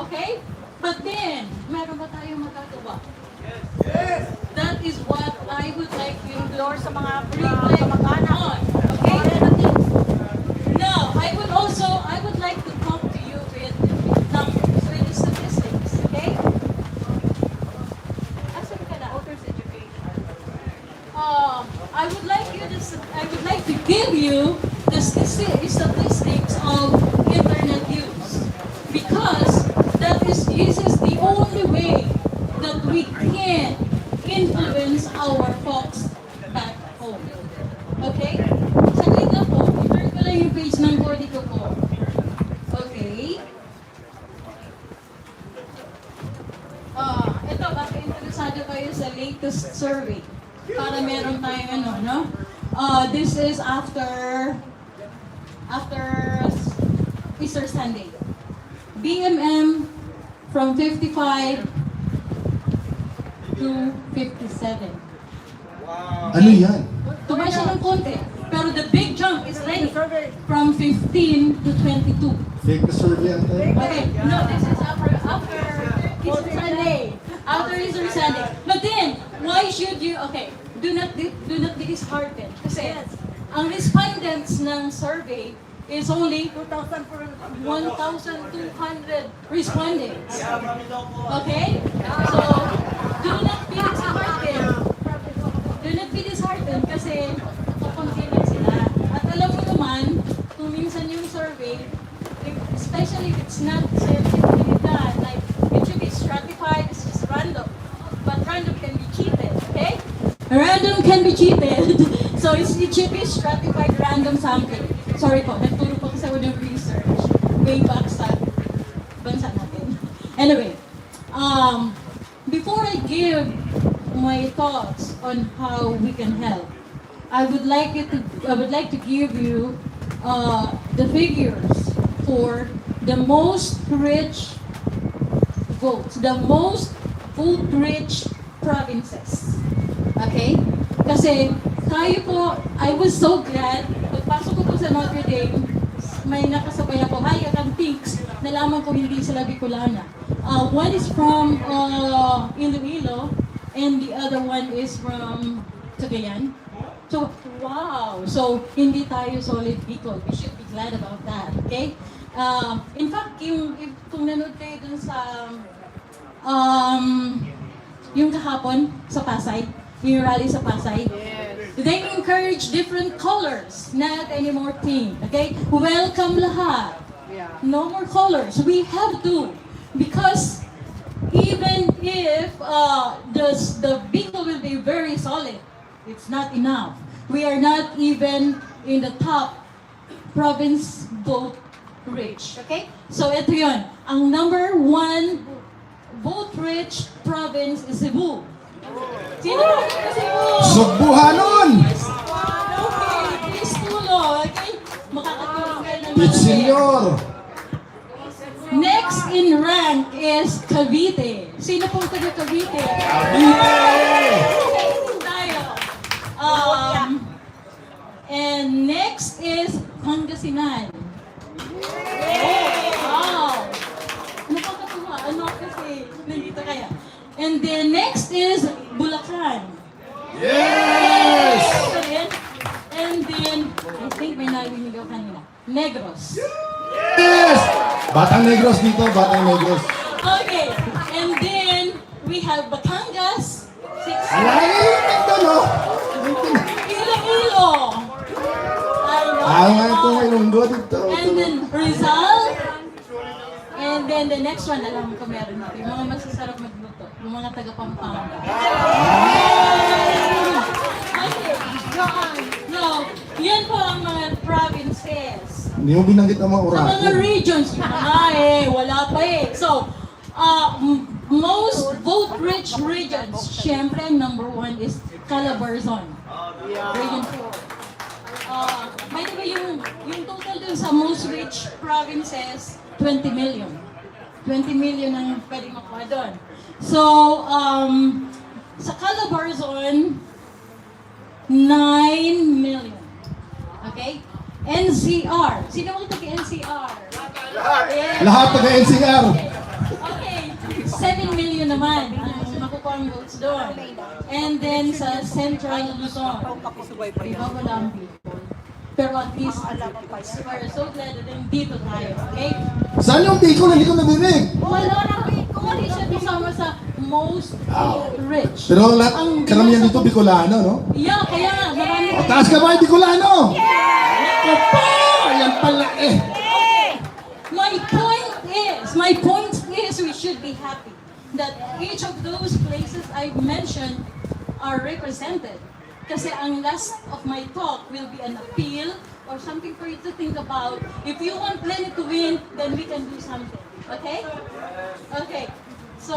Okay? But then, meron ba tayong magagawa? Yes! That is what I would like you to Sa mga reflect on. Okay? Now, I would like to talk to you with numbers, with statistics. Okay? Asan ka na? Voters education. I would like to give you the statistics of internet use, because this is the only way that we can influence our folks back home. Okay? Saglit lang po. I-turn ko lang yung page ng kodigo ko. Okay? Ito, baka interesado kayo sa latest survey. Para meron tayong no? This is after Easter Sunday. BMM from 55 to 57. Ano yan? Tumaas siya ng konti. Pero the big jump is Leni from 15 to 22. Fake na survey ang tayo? Okay, no, this is after Easter Sunday. After Easter Sunday. But then, why should you, okay, do not be disheartened. Kasi, ang respondents ng survey is only 1,200 respondents. Okay? So, do not be disheartened. Do not be disheartened kasi kukunti lang sila. At alam mo naman, kung minsan yung survey, especially if it's not scientifically done, like, it should be stratified, it's just random. But random can be cheated, okay? Random can be cheated. So it should be stratified random sampling. Sorry po, nagturo po kasi ako ng research way back sa bansa natin. Anyway, before I give my thoughts on how we can help, I would like to give you the figures for the most rich votes, the most vote-rich provinces. Okay? Kasi tayo po, I was so glad, pagpasok ko po sa Notre Dame, may nakasabay ako, hi, Kakampinks, nalaman ko hindi sila Bicolana. One is from Iloilo, and the other one is from Cagayan. So, wow! So, hindi tayo solid Bicol. We should be glad about that, okay? In fact, kung nanood kayo dun sa, yung kahapon sa Pasay, yung rally sa Pasay, they encourage different colors, not anymore pink, okay? Welcome lahat. No more colors. We have to, because even if the Bicol will be very solid, it's not enough. We are not even in the top province vote rich. Okay? So ito yun. Ang number 1 vote rich province is Cebu. Sino ba yung Cebu? Sugbuhanon! Okay, please tulo. Okay? Makakatulong kayo ng Pit Senior! Next in rank is Cavite. Sino pong taga Cavite? Tayo. And next is Pangasinan. Wow! Nakakatuwa. Ano kasi nandito kaya? And then next is Bulacan. Yes! And then, I think may narinig ako kanina. Negros. Yes! Batang Negros dito, Batang Negros. Okay, and then we have Batangas. Alay! Ito, no? Iloilo. Nga ito may lunggo dito. And then Rizal. And then the next one, alam ko meron natin. Yung mga masasarap magluto. Yung mga taga Pampanga. Okay. No, yan po ang mga provinces. Hindi mo binanggit ang mga Sa oras. mga regions, yun na nga wala pa So, most vote-rich regions, syempre, number 1 is Calabarzon. Region 4. By the way, yung total dun sa most rich provinces, 20 million. 20 million ang pwede makuha doon. So, sa Calabarzon, 9 million. Okay? NCR. Sino mga taga-NCR? Lahat taga-NCR. Okay. 7 million naman ang makukuha ang votes doon. And then sa Central Luzon, iba wala ang people. Pero at least, we're so glad that nandito tayo. Okay? Saan yung Bicol? Hindi ko narinig. Wala na Bicol. Hindi siya kasama sa most rich. Pero lahat, karamihan dito Bicolano, no? Yeah, kaya nga, marami. O, taas ka ba, Bicolano? Opo! Ayan pala eh. My point is we should be happy that each of those places I've mentioned are represented. Kasi ang last of my talk will be an appeal or something for you to think about. If you want Lenny to win, then we can do something. Okay? Okay. So,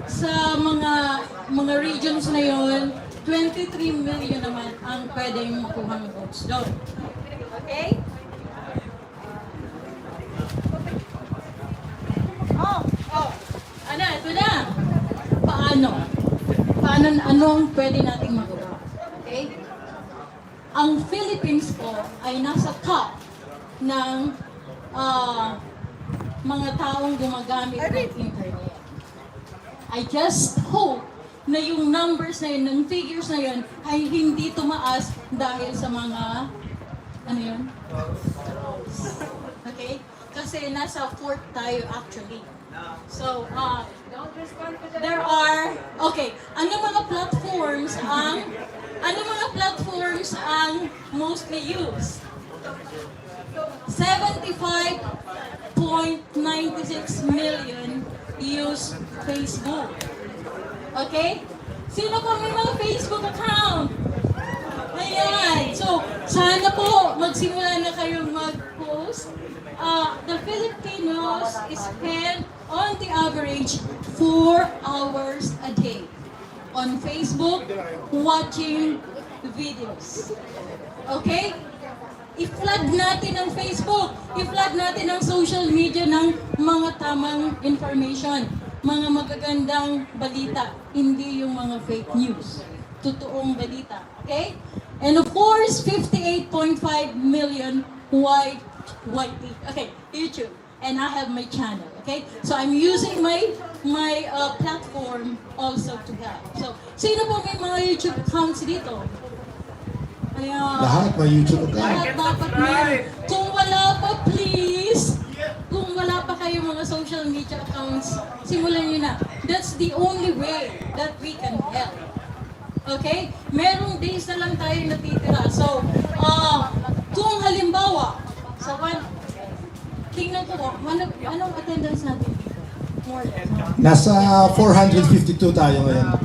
sa mga regions na yon, 23 million naman ang pwedeng makuha ng votes doon. Okay? Ano, ito na. Anong pwede nating magawa? Okay? Ang Philippines po ay nasa top ng mga taong gumagamit ng internet. I just hope na yung numbers na yun, ng figures na yun, ay hindi tumaas dahil sa mga, ano yun? Okay? Kasi nasa 4th tayo actually. So, there are, okay, ano mga platforms ang mostly used? 75.96 million use Facebook. Okay? Sino po may mga Facebook account? Ayan. So, sana po magsimula na kayong mag-post. The Filipinos spend on the average 4 hours a day on Facebook watching videos. Okay? I-flood natin ang Facebook. I-flood natin ang social media ng mga tamang information. Mga magagandang balita. Hindi yung mga fake news. Totoong balita. Okay? And of course, 58.5 million YouTube. And I have my channel. Okay? So I'm using my platform also to help. So, sino po may mga YouTube accounts dito? Ayan. Lahat may YouTube account. Lahat dapat meron. Kung wala pa, please, kung wala pa kayong mga social media accounts, simulan nyo na. That's the only way that we can help. Okay? Merong days na lang tayo natitira. So, kung halimbawa, tingnan ko po, anong attendance natin dito? More or less. Nasa 452 tayo ngayon.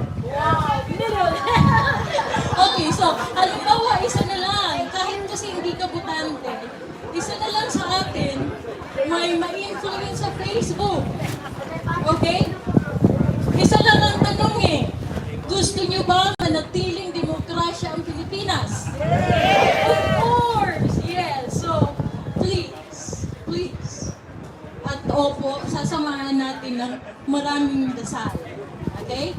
Okay, so, halimbawa, isa na lang. Kahit kasi hindi ka butante, isa na lang sa atin, may ma-influence sa Facebook. Okay? Isa lang ang tanong eh. Gusto nyo ba manatiling demokrasya ang Pilipinas? Of course! Yes. So, please. At opo, sasamahan natin ng maraming dasal. Okay?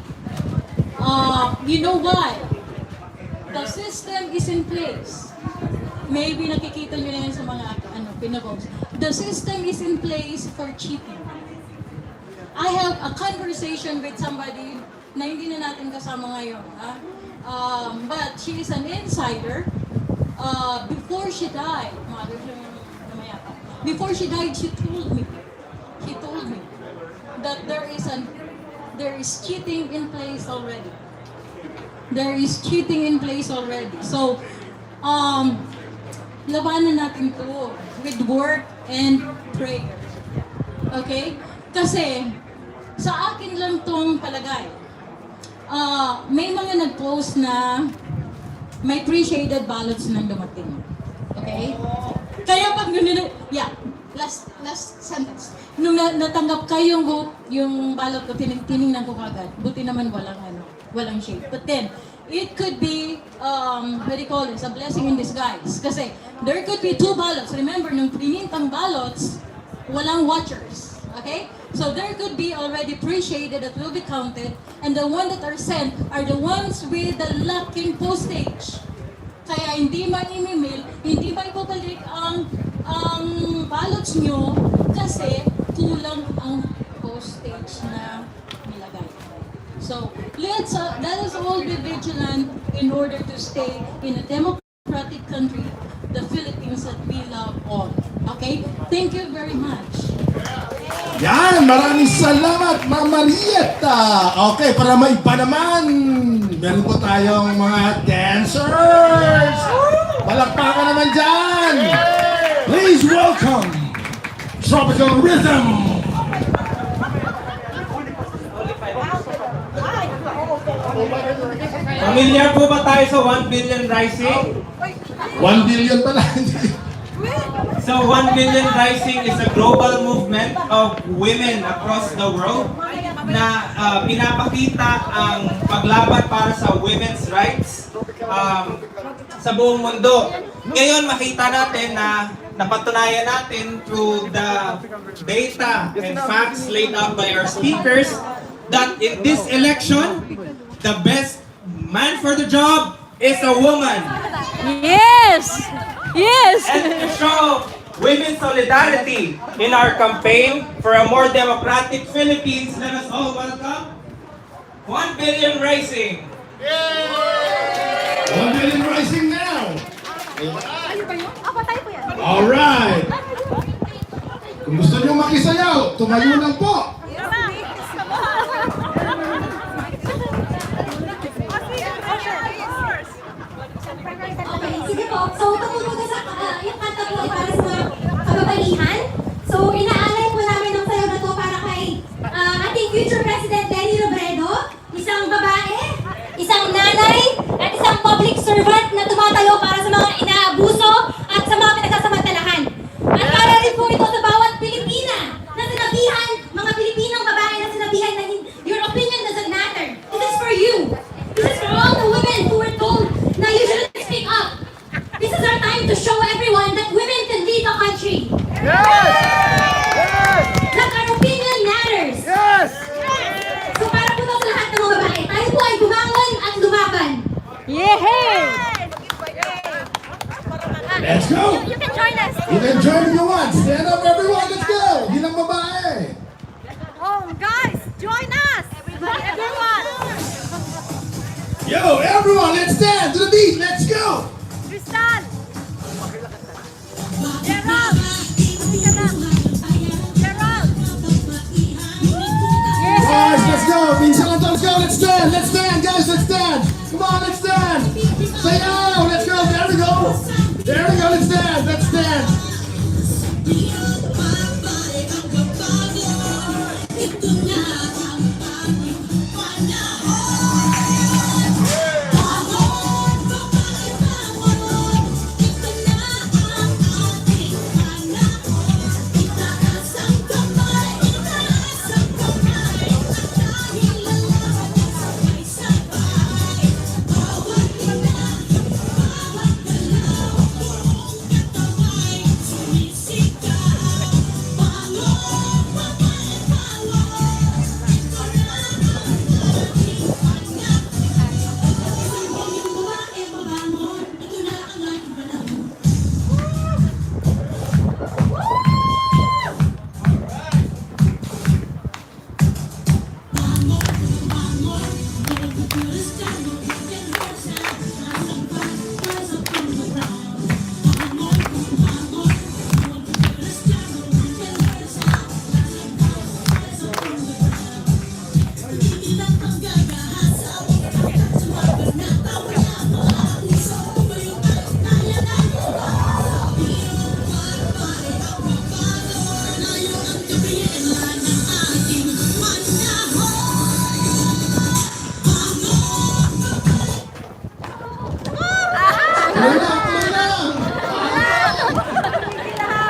You know why? The system is in place. Maybe nakikita nyo na yan sa mga pinapost. The system is in place for cheating. I have a conversation with somebody na hindi na natin kasama ngayon. But she is an insider. Before she died, before she died, she told me that there is cheating in place already. There is cheating in place already. So, labanan natin to with work and prayer. Okay? Kasi, sa akin lang tong palagay. May mga nag-post na may pre-shaded ballots nang dumating. Okay? Kaya pag last sentence. Nung natanggap kayong vote, yung ballot ko, tinignan ko kagad. Buti naman walang shade. But then, it could be, what do you call this, a blessing in disguise. Kasi, there could be 2 ballots. Remember, nung prinintang ballots, walang watchers. Okay? So, there could be already pre-shaded that will be counted, and the one that are sent are the ones with the lacking postage. Kaya hindi ma-email, hindi maipabalik ang ballots nyo kasi kulang ang postage na nilagay. So, let us all be vigilant in order to stay in a democratic country, the Philippines that we love all. Okay? Thank you very much. Yan, maraming salamat, Ma'am Marietta. Okay, para maiba naman, meron po tayong mga dancers. Palakpakan naman dyan. Please welcome Tropical Rhythm. Familiar po ba tayo sa 1 billion rising? 1 billion pala. So 1 billion rising is a global movement of women across the world na pinapakita ang paglaban para sa women's rights sa buong mundo. Ngayon makita natin na napatunayan natin through the data and facts laid out by our speakers that in this election, the best man for the job is a woman. Yes! Yes! And to show women's solidarity in our campaign for a more democratic Philippines, let us all welcome 1 billion rising. 1 billion rising now. Alright. Kung gusto nyo makisayaw, tumayo lang po. Sige po. So, tumutuloy sa yung kanta po ay para sa kababaihan. So, inaalay po namin ang sayo na to para kay ating future President Lenny Robredo, isang babae everyone, let's stand to the beat. Let's go. Crystal! Gerald! Hindi ka na. Gerald! Guys, let's go. Minsan lang to, let's go. Let's stand. Let's stand, guys. Let's stand. Come on, let's stand. Say oh. Let's go. There we go. There we go. Let's stand. Let's stand.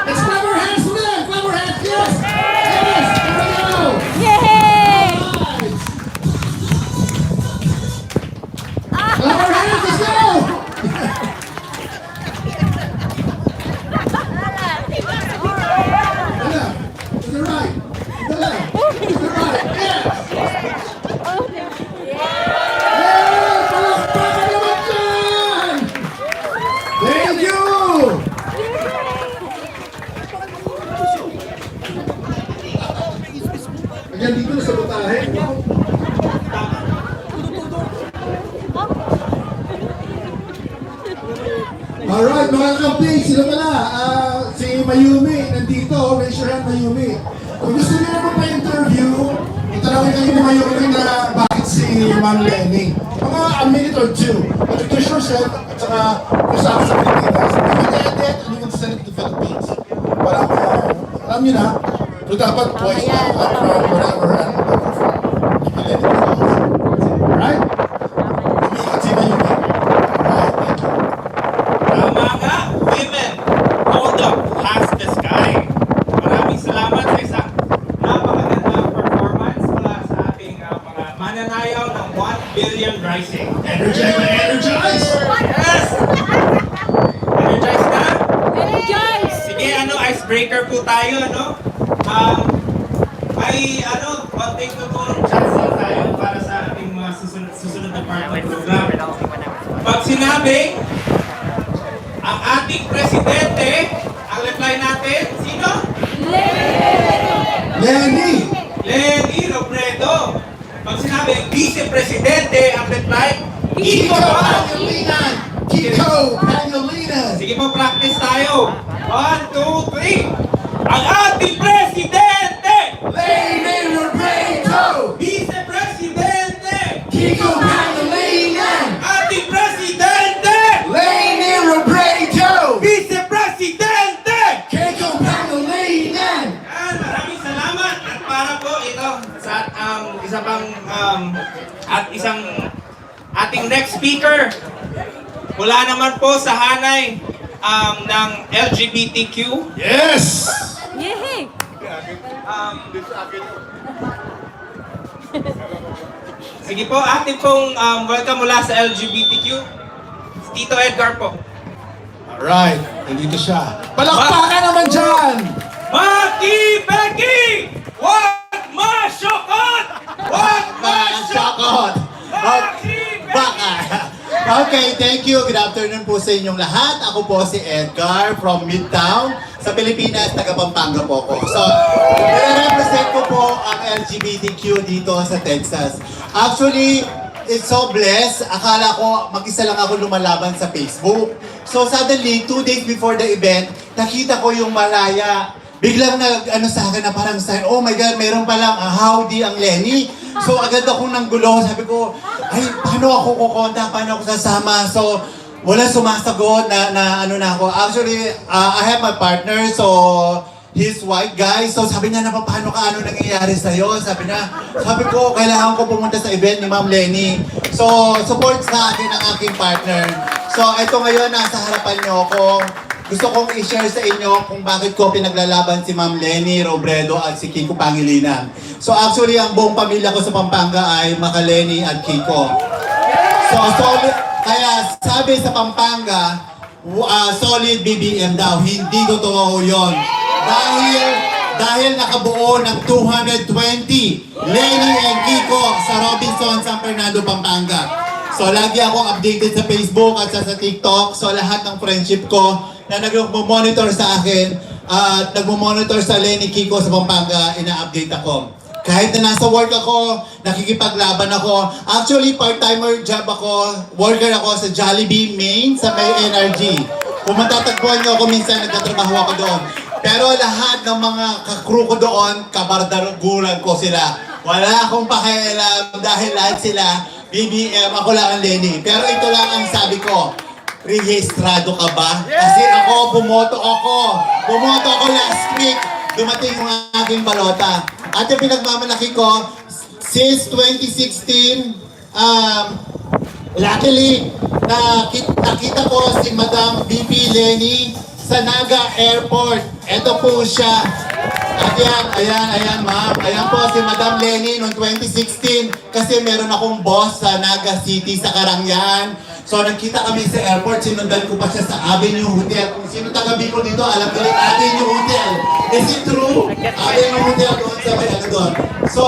Let's clap our hands for them. Clap our hands. Yes. Yes. There we go. Yay! Clap our hands. Let's go. To the right. To the left. To the right. Yes. Yeah, palakpakan naman dyan. Thank you. Ayan, dito na sa butahe. Alright, mga kakamping, sila pala. Si Mayumi, nandito. Raise your hand, Mayumi. Kung gusto niyo naman pa-interview, itanawin kayo ni Mayumi na bakit si Ma'am Lenny. Mga a minute or two. Introduce yourself at saka kung saan sa Pilipinas. Hindi ka edit, hindi ka send it to the Philippines. Para, alam niyo na, pero dapat voice na whatever and alright? Umiikat si Mayumi. Alright, thank you. Tama nga, women, hold up past the sky. Maraming salamat sa isang napakagandang performance mula sa ating mga mananayaw ng 1 billion rising. Energize! Yes! Energize na? Energize! Sige, icebreaker po tayo, ano? May, konting tutulong chance lang tayo para sa ating mga susunod na part ng program. Pag sinabing, ang ating presidente, ang reply natin, sino? Lenny! Lenny Robredo. Pag sinabing vice-presidente, ang reply, Kiko Pangilinan! Kiko Pangilinan! Sige po, practice tayo. 1, 2, 3. Ang ating presidente! Lenny Robredo! Vice-presidente! Kiko Pangilinan! Ating presidente! Lenny Robredo! Vice-presidente! Kiko Pangilinan! Yan, maraming salamat. At para po ito sa isa pang at isang ating next speaker. Mula naman po sa hanay ng LGBTQ. Yes! Yay! Sige po, ating pong welcome mula sa LGBTQ. Tito Edgar po. Alright, nandito siya. Palakpakan naman dyan! Maki Becky! Wag masyokot! Wag masyokot! Maki Baka. Okay, thank you. Good afternoon po sa inyong lahat. Ako po si Edgar from Midtown. Sa Pilipinas, taga Pampanga po ako. So, represent ko po ang LGBTQ dito sa Texas. Actually, it's so blessed. Akala ko mag-isa lang ako lumalaban sa Facebook. So suddenly, 2 days before the event, nakita ko yung Malaya. Biglang sa akin na parang sign, oh my God, mayroon palang HowDe ang Lenny. So agad akong nanggulo. Sabi ko, ay, paano ako kukontak? Paano ako sasama? So, wala sumasagot na ako. Actually, I have my partner, so he's white guy. So sabi niya, paano ka, ano nangyayari sa'yo? Sabi ko, kailangan ko pumunta sa event ni Ma'am Lenny. So, support sa akin ang aking partner. So, ito ngayon, nasa harapan niyo ako. Gusto kong i-share sa inyo kung bakit ko pinaglalaban si Ma'am Lenny Robredo at si Kiko Pangilinan. So actually, ang buong pamilya ko sa Pampanga ay Maka Lenny at Kiko. So kaya sabi sa Pampanga, solid BBM daw. Hindi totoo yun. Dahil nakabuo ng 220 Lenny and Kiko sa Robinson, San Fernando, Pampanga. So lagi akong updated sa Facebook at sa TikTok. So lahat ng friendship ko na nagmo-monitor sa akin at nagmo-monitor sa Lenny Kiko sa Pampanga, ina-update ako. Kahit na nasa work ako, nakikipaglaban ako. Actually, part-timer job ako. Worker ako sa Jollibee Main sa may NRG. Kung matatagpuan niyo ako, minsan nagtatrabaho ako doon. Pero lahat ng mga ka-crew ko doon, kabardagulan ko sila. Wala akong pakialam dahil lahat sila BBM, ako lang ang Lenny. Pero ito lang ang sabi ko, rehistrado ka ba? Kasi ako, bumoto ako last week. Dumating yung aking balota. At yung pinagmamalaki ko, since 2016, luckily, nakita ko si Madam VP Lenny sa Naga Airport. Ito po siya. At ayan ma'am. Ayan po si Madam Lenny noong 2016 kasi meron akong boss sa Naga City sa Karangyaan. So nagkita kami sa airport, sinundan ko pa siya sa Avenue Hotel. Kung sino taga Bicol dito, alam ko rin Avenue Hotel. Is it true? Avenue Hotel doon sa may doon. So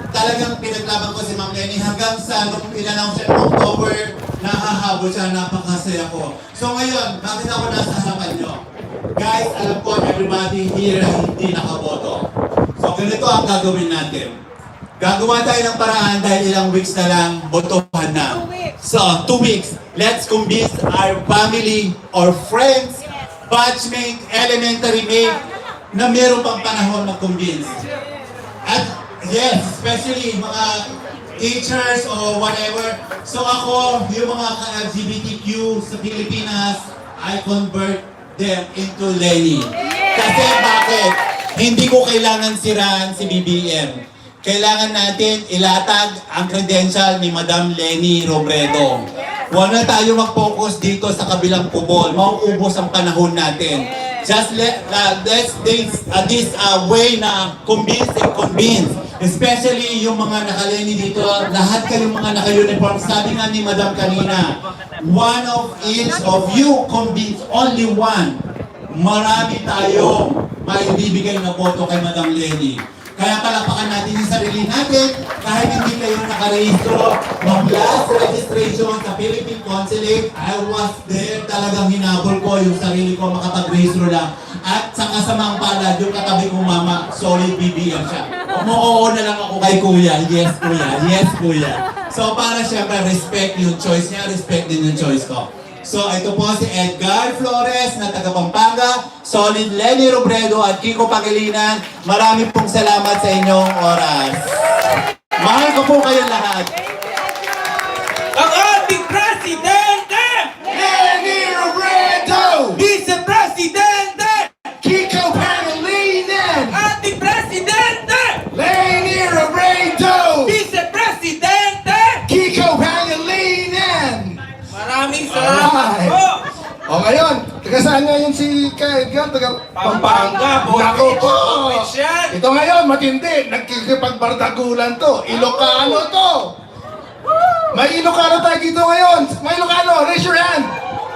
talagang pinaglaban ko si Ma'am Lenny hanggang sa nung in-announce siya noong October, nahahabol siya, napakasaya ko. So ngayon, bakit ako nasa harapan nyo? Guys, alam ko everybody here hindi nakaboto. So ganito ang gagawin natin. Gagawa tayo ng paraan dahil ilang weeks na lang, botohan na. So, 2 weeks, let's convince our family or friends, batchmate, elementary mate, na meron pang panahon mag-convince. At yes, especially mga teachers or whatever. So ako, yung mga LGBTQ sa Pilipinas, I convert them into Lenny. Kasi bakit? Hindi ko kailangan sirahan si BBM. Kailangan natin ilatag ang credential ni Madam Lenny Robredo. Huwag na tayo mag-focus dito sa kabilang pubol. Mauubos ang panahon natin. Just let's this way na convince and convince. Especially yung mga naka-Lenny dito, lahat kayong mga naka-uniform. Sabi nga ni Madam kanina, one of each of you convince only one. Marami tayong maibibigay na boto kay Madam Lenny. Kaya palapakan natin yung sarili natin kahit hindi kayo nakarehistro. Mag-last registration sa Philippine Consulate, I was there. Talagang hinabol ko yung sarili ko makapag-rehistro lang. At sa kasamang palad, yung katabi kong mama, solid BBM siya. Oo na lang ako kay kuya. Yes kuya, yes kuya. So para syempre respect yung choice niya, respect din yung choice ko. So ito po si Edgar Flores na taga Pampanga, solid Lenny Robredo at Kiko Pangilinan. Marami pong salamat sa inyong oras. Mahal ko po kayong lahat. Ang ating Presidente! Lenny Robredo! Vice Presidente! Kiko Pangilinan! Ating Presidente! Lenny Robredo! Vice Presidente! Kiko Pangilinan! Maraming salamat po! O ngayon, taga saan nga yun si Edgar? Taga Pampanga, Nako po! Provincial. Ito ngayon, matindi. Nagkikipagbardagulan to. Ilocano to. May Ilocano tayo dito ngayon. May Ilocano, raise your hand.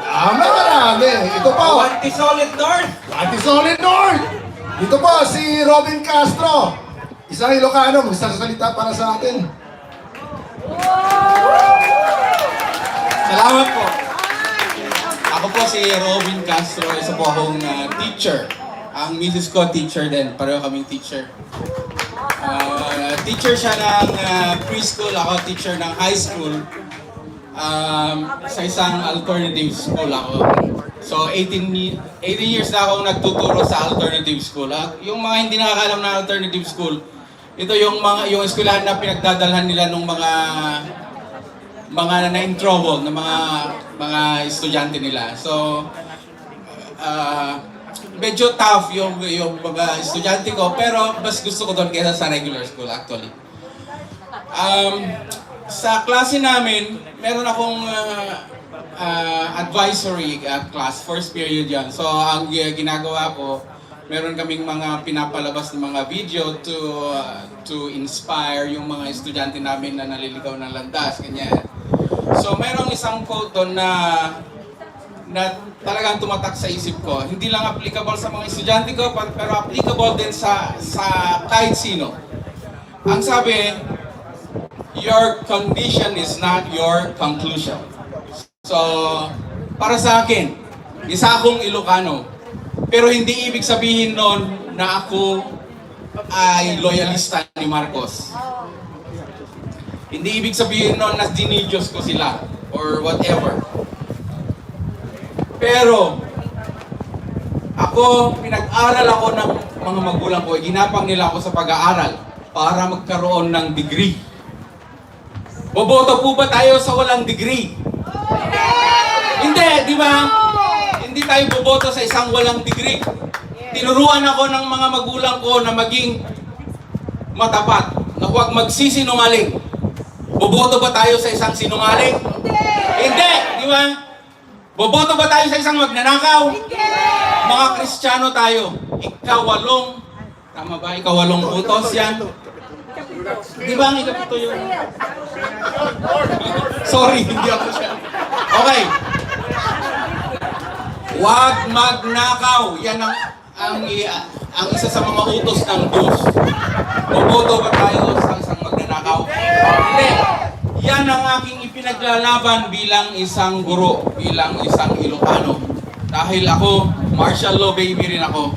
Marami. Ito po. Anti-Solid North! Anti-Solid North. Ito po, si Robin Castro. Isang Ilocano, magsasalita para sa atin. Salamat po. Ako po si Robin Castro, isa po akong teacher. Ang misis ko teacher din, pareho kaming teacher. Teacher siya ng preschool, ako teacher ng high school. Sa isang alternative school ako. So 18 years na akong nagtuturo sa alternative school. Yung mga hindi nakakalam na alternative school, ito yung eskwelahan na pinagdadalhan nila ng mga na-in trouble, na mga estudyante nila. So medyo tough yung mga estudyante ko, pero mas gusto ko doon kaysa sa regular school actually. Sa klase namin, meron akong advisory class, first period yan. So ang ginagawa ko, meron kaming mga pinapalabas ng mga video to inspire yung mga estudyante namin na naliligaw ng landas, ganyan. So merong isang quote doon na talagang tumatak sa isip ko. Hindi lang applicable sa mga estudyante ko, pero applicable din sa kahit sino. Ang sabi, your condition is not your conclusion. So, para sa akin, isa akong Ilocano. Pero hindi ibig sabihin nun na ako ay loyalista ni Marcos. Hindi ibig sabihin nun na dinidiyos ko sila or whatever. Pero, pinag-aral ako ng mga magulang ko, ginapang nila ako sa pag-aaral para magkaroon ng degree. Boboto po ba tayo sa walang degree? Hindi, di ba? Hindi tayo boboto sa isang walang degree. Tinuruan ako ng mga magulang ko na maging matapat, na huwag magsisinungaling. Boboto ba tayo sa isang sinungaling? Hindi, di ba? Boboto ba tayo sa isang magnanakaw? Mga Kristiyano tayo. Ikawalong, tama ba? Ikawalong utos yan. Di ba ang ikapito yun? Sorry, hindi ako siya. Okay. Huwag magnakaw. Yan ang isa sa mga utos ng Diyos. Boboto ba tayo sa isang magnanakaw? Hindi. Yan ang aking ipinaglalaban bilang isang guro, bilang isang Ilocano. Dahil ako, martial law baby rin ako.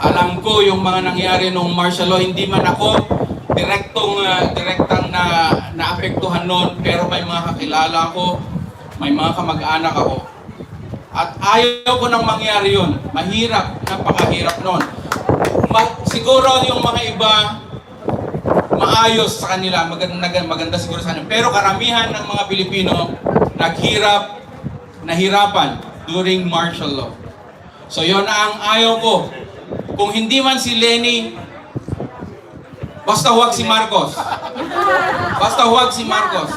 Alam ko yung mga nangyari nung martial law, hindi man ako direktang naapektuhan noon, pero may mga kakilala ko, may mga kamag-anak ako. At ayaw ko nang mangyari yun. Mahirap, napakahirap noon. Siguro yung mga iba, maayos sa kanila, maganda siguro sa kanila. Pero karamihan ng mga Pilipino, nahirapan during martial law. So yun ang ayaw ko. Kung hindi man si Lenny, basta huwag si Marcos. Basta huwag si Marcos.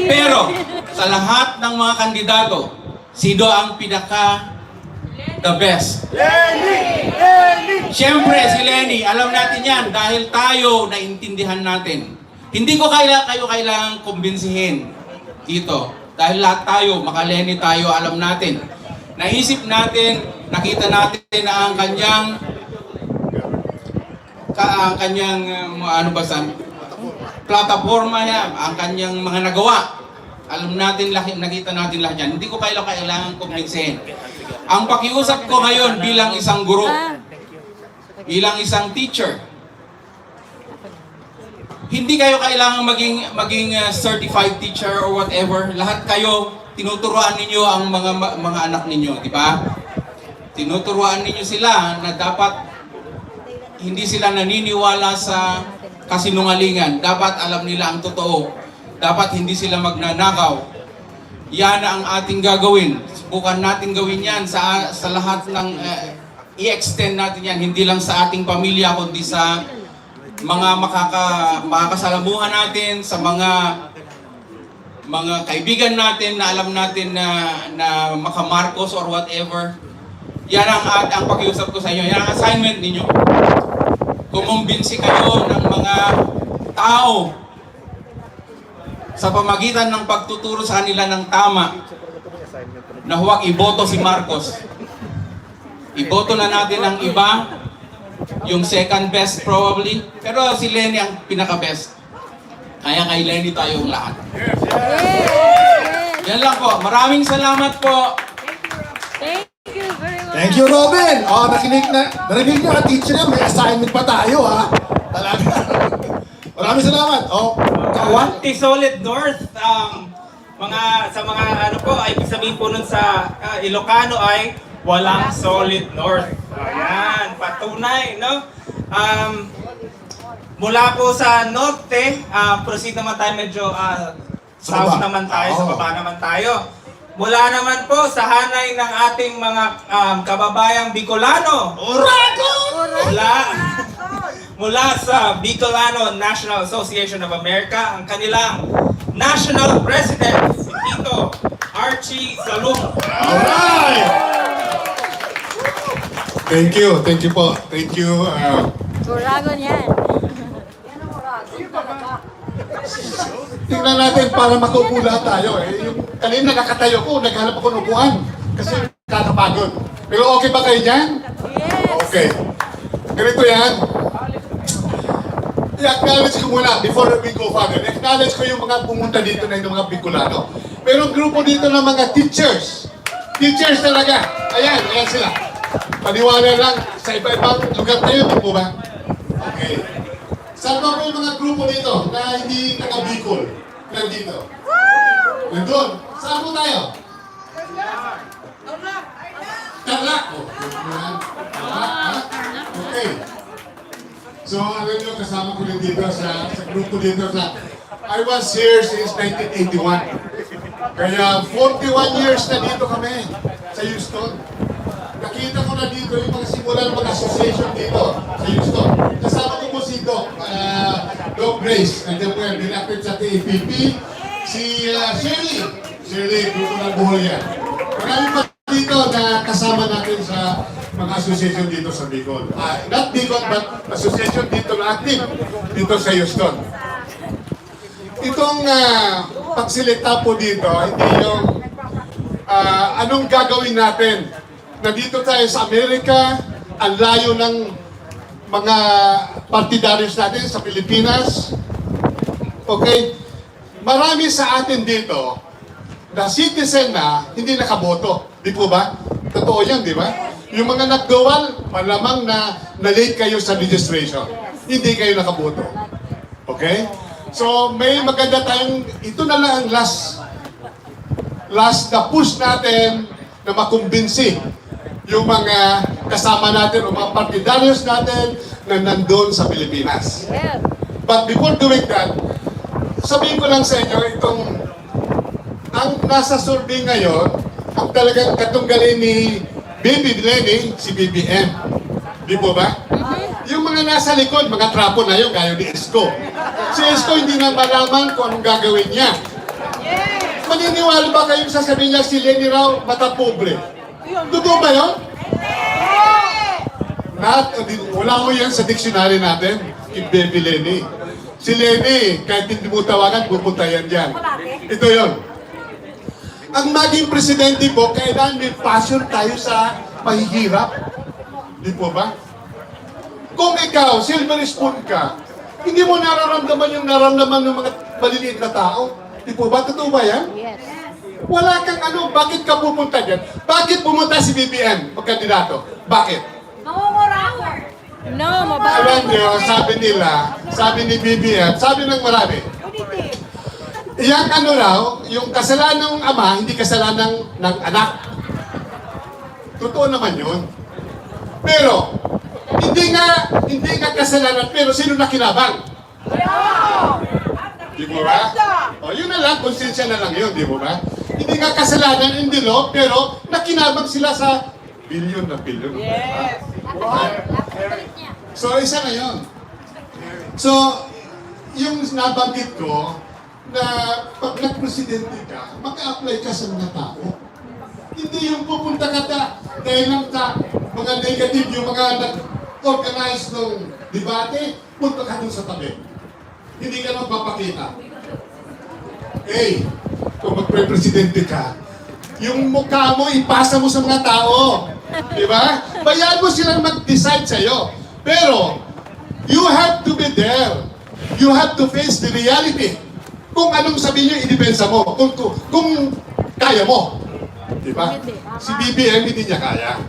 Pero, sa lahat ng mga kandidato, sino ang the best? Lenny! Lenny! Siyempre, si Lenny. Alam natin yan dahil tayo naintindihan natin. Hindi ko kayo kailangang kumbinsihin dito. Dahil lahat tayo, maka-Lenny tayo, alam natin. Naisip natin, nakita natin na ang kanyang plataforma niya, ang kanyang mga nagawa. Alam natin, nakita natin lahat yan. Hindi ko kailangan kumbinsihin. Ang pakiusap ko ngayon bilang isang guro, bilang isang teacher, hindi kayo kailangan maging certified teacher or whatever. Lahat kayo, tinuturuan ninyo ang mga anak ninyo, di ba? Tinuturuan ninyo sila na dapat hindi sila naniniwala sa kasinungalingan. Dapat alam nila ang totoo. Dapat hindi sila magnanakaw. Yan ang ating gagawin. Subukan natin gawin yan sa lahat ng i-extend natin yan. Hindi lang sa ating pamilya, kundi sa mga makakasalamuhan natin, sa mga kaibigan natin na alam natin na maka-Marcos or whatever. Yan ang pakiusap ko sa inyo. Yan ang assignment ninyo. Kumumbinsi kayo ng mga tao sa pamagitan ng pagtuturo sa kanila ng tama na huwag iboto si Marcos. Iboto na natin ang iba, yung second best probably, pero si Lenny ang pinaka-best. Kaya kay Lenny tayong lahat. Yan lang po. Maraming salamat po. Thank you very much. Thank you, Robin. Oh, narinig niyo ka, teacher niya, may assignment pa tayo, ha? Talaga. Maraming salamat. Oh, Kawante Solid North, sa mga ano po, ay ibig sabihin po nun sa Ilocano ay walang Solid North. Ayan, patunay, no? Mula po sa norte, proceed naman tayo medyo south naman tayo, sa baba naman tayo. Mula naman po sa hanay ng ating mga kababayang Bicolano. Mula sa Bicolano National Association of America, ang kanilang National President, si Tito Archie Salum. alright! Thank you po. Thank you. Turagon yan. Tingnan natin para makupula tayo. Yung kanina nakatayo ko, naghanap ako ng upuan. Kasi kakapagod. Pero okay ba kayo dyan? Yes. Okay. Ganito yan. I-acknowledge ko muna before we go further. I-acknowledge ko yung mga pumunta dito na yung mga Bicolano. Merong grupo dito ng mga teachers. Teachers talaga. Ayan sila. Paniwala lang sa iba-ibang lugar tayo, di po ba? Okay. Saan ba po yung mga grupo dito na hindi taga-Bicol? Nandito. Nandun. Saan po tayo? Tarlac. Okay. So, alam nyo, kasama ko rin dito sa grupo dito sa... I was here since 1981. Kaya 41 years na dito kami sa Houston. Nakita ko na dito yung mga simula ng mga association dito sa Houston. Kasama ko po si Doc Grace. Nandiyan po yan, binakit sa TAPP. Si Shirley, grupo ng buhol yan. Marami pa dito na kasama natin sa mga association dito sa Bicol. Not Bicol, but association dito na active dito sa Houston. Itong pagsilita po dito, hindi yung anong gagawin natin. Nandito tayo sa Amerika, ang layo ng mga partidaryos natin sa Pilipinas. Okay? Marami sa atin dito na citizen na hindi nakaboto. Di po ba? Totoo yan, di ba? Yung mga nagdawal, malamang na late kayo sa registration. Hindi kayo nakaboto. Okay? So, may maganda tayong, ito na lang ang last na push natin na makumbinsi yung mga kasama natin o mga partidaryos natin na nandun sa Pilipinas. But before doing that, sabihin ko lang sa inyo, ang nasa survey ngayon, ang talagang katunggalin ni Baby Lenny, si BBM. Di po ba? Yung mga nasa likod, mga trapo na yun, gaya ni Esko. Si Esko hindi na malaman kung anong gagawin niya. Maniniwala ba kayong sasabihin niya si Lenny raw mata pobre? Totoo ba yun? Wala ko yan sa dictionary natin, kay Baby Lenny. Si Lenny, kahit hindi mo tawagan, pupunta yan dyan. Ito yun. Ang maging presidente po, kailangan may passion tayo sa mahihirap. Di po ba? Kung ikaw, silver spoon ka, hindi mo nararamdaman yung naramdaman ng mga maliliit na tao. Di po ba? Totoo ba yan? Yes. Wala kang bakit ka pupunta dyan? Bakit pumunta si BBM pagkandidato? Bakit? Mamumurawer. No, Alam niyo, sabi ni BBM, sabi ng marami, yang raw, yung kasalanan ng ama, hindi kasalanan ng anak. Totoo naman yun. Pero, hindi nga kasalanan, pero sino nakinabang? Di mo ba? O, yun na lang, konsensya na lang yun, di mo ba? Hindi nga kasalanan, hindi lo, pero nakinabang sila sa bilyon na bilyon. Yes! So, isa na yun. So, yung nabanggit ko, na pag nag-presidente ka, mag-apply ka sa mga tao. Hindi yung pupunta ka dahil lang sa mga negative, yung mga nag-organize ng debate, punta ka dun sa tabi. Hindi ka magpapakita. Kung magpre-presidente ka, yung mukha mo, ipasa mo sa mga tao. Di ba? Bayaan mo silang mag-decide sa'yo. Pero, you have to be there. You have to face the reality. Kung anong sabihin nyo, i-depensa mo. Kung kaya mo. Di ba? Si BBM, hindi niya kaya.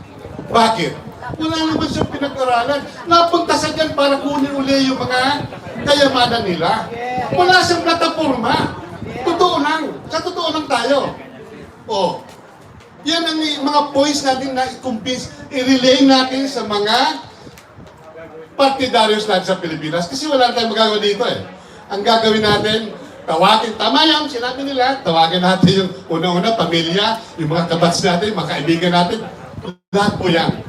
Bakit? Wala naman siyang pinag-aralan. Napunta sa dyan para kunin uli yung mga kayamanan nila. Wala siyang plataforma. Totoo lang. Sa totoo lang tayo. Oh. Yan ang mga points natin na i-convince, i-relay natin sa mga partidaryos natin sa Pilipinas. Kasi wala tayong magagawa dito eh. Ang gagawin natin, tawagin, tama yan, sinabi nila, tawagin natin yung una-una, pamilya, yung mga kabats natin, mga kaibigan natin, lahat po yan.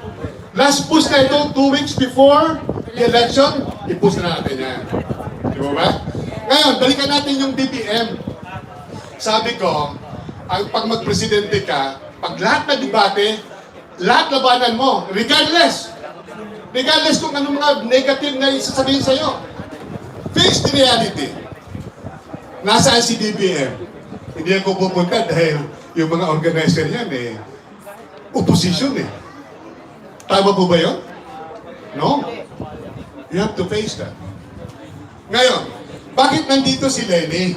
Last push na ito, 2 weeks before the election, i-push na natin yan. Di ba? Ngayon, balikan natin yung BBM. Sabi ko, pag mag-presidente ka, pag lahat na debate, lahat labanan mo, regardless kung anong mga negative na isasabihin sa'yo. Face the reality. Nasaan si BBM? Hindi ako pupunta dahil yung mga organizer yan opposition eh. Tama po ba yun? No? You have to face that. Ngayon, bakit nandito si Lenny?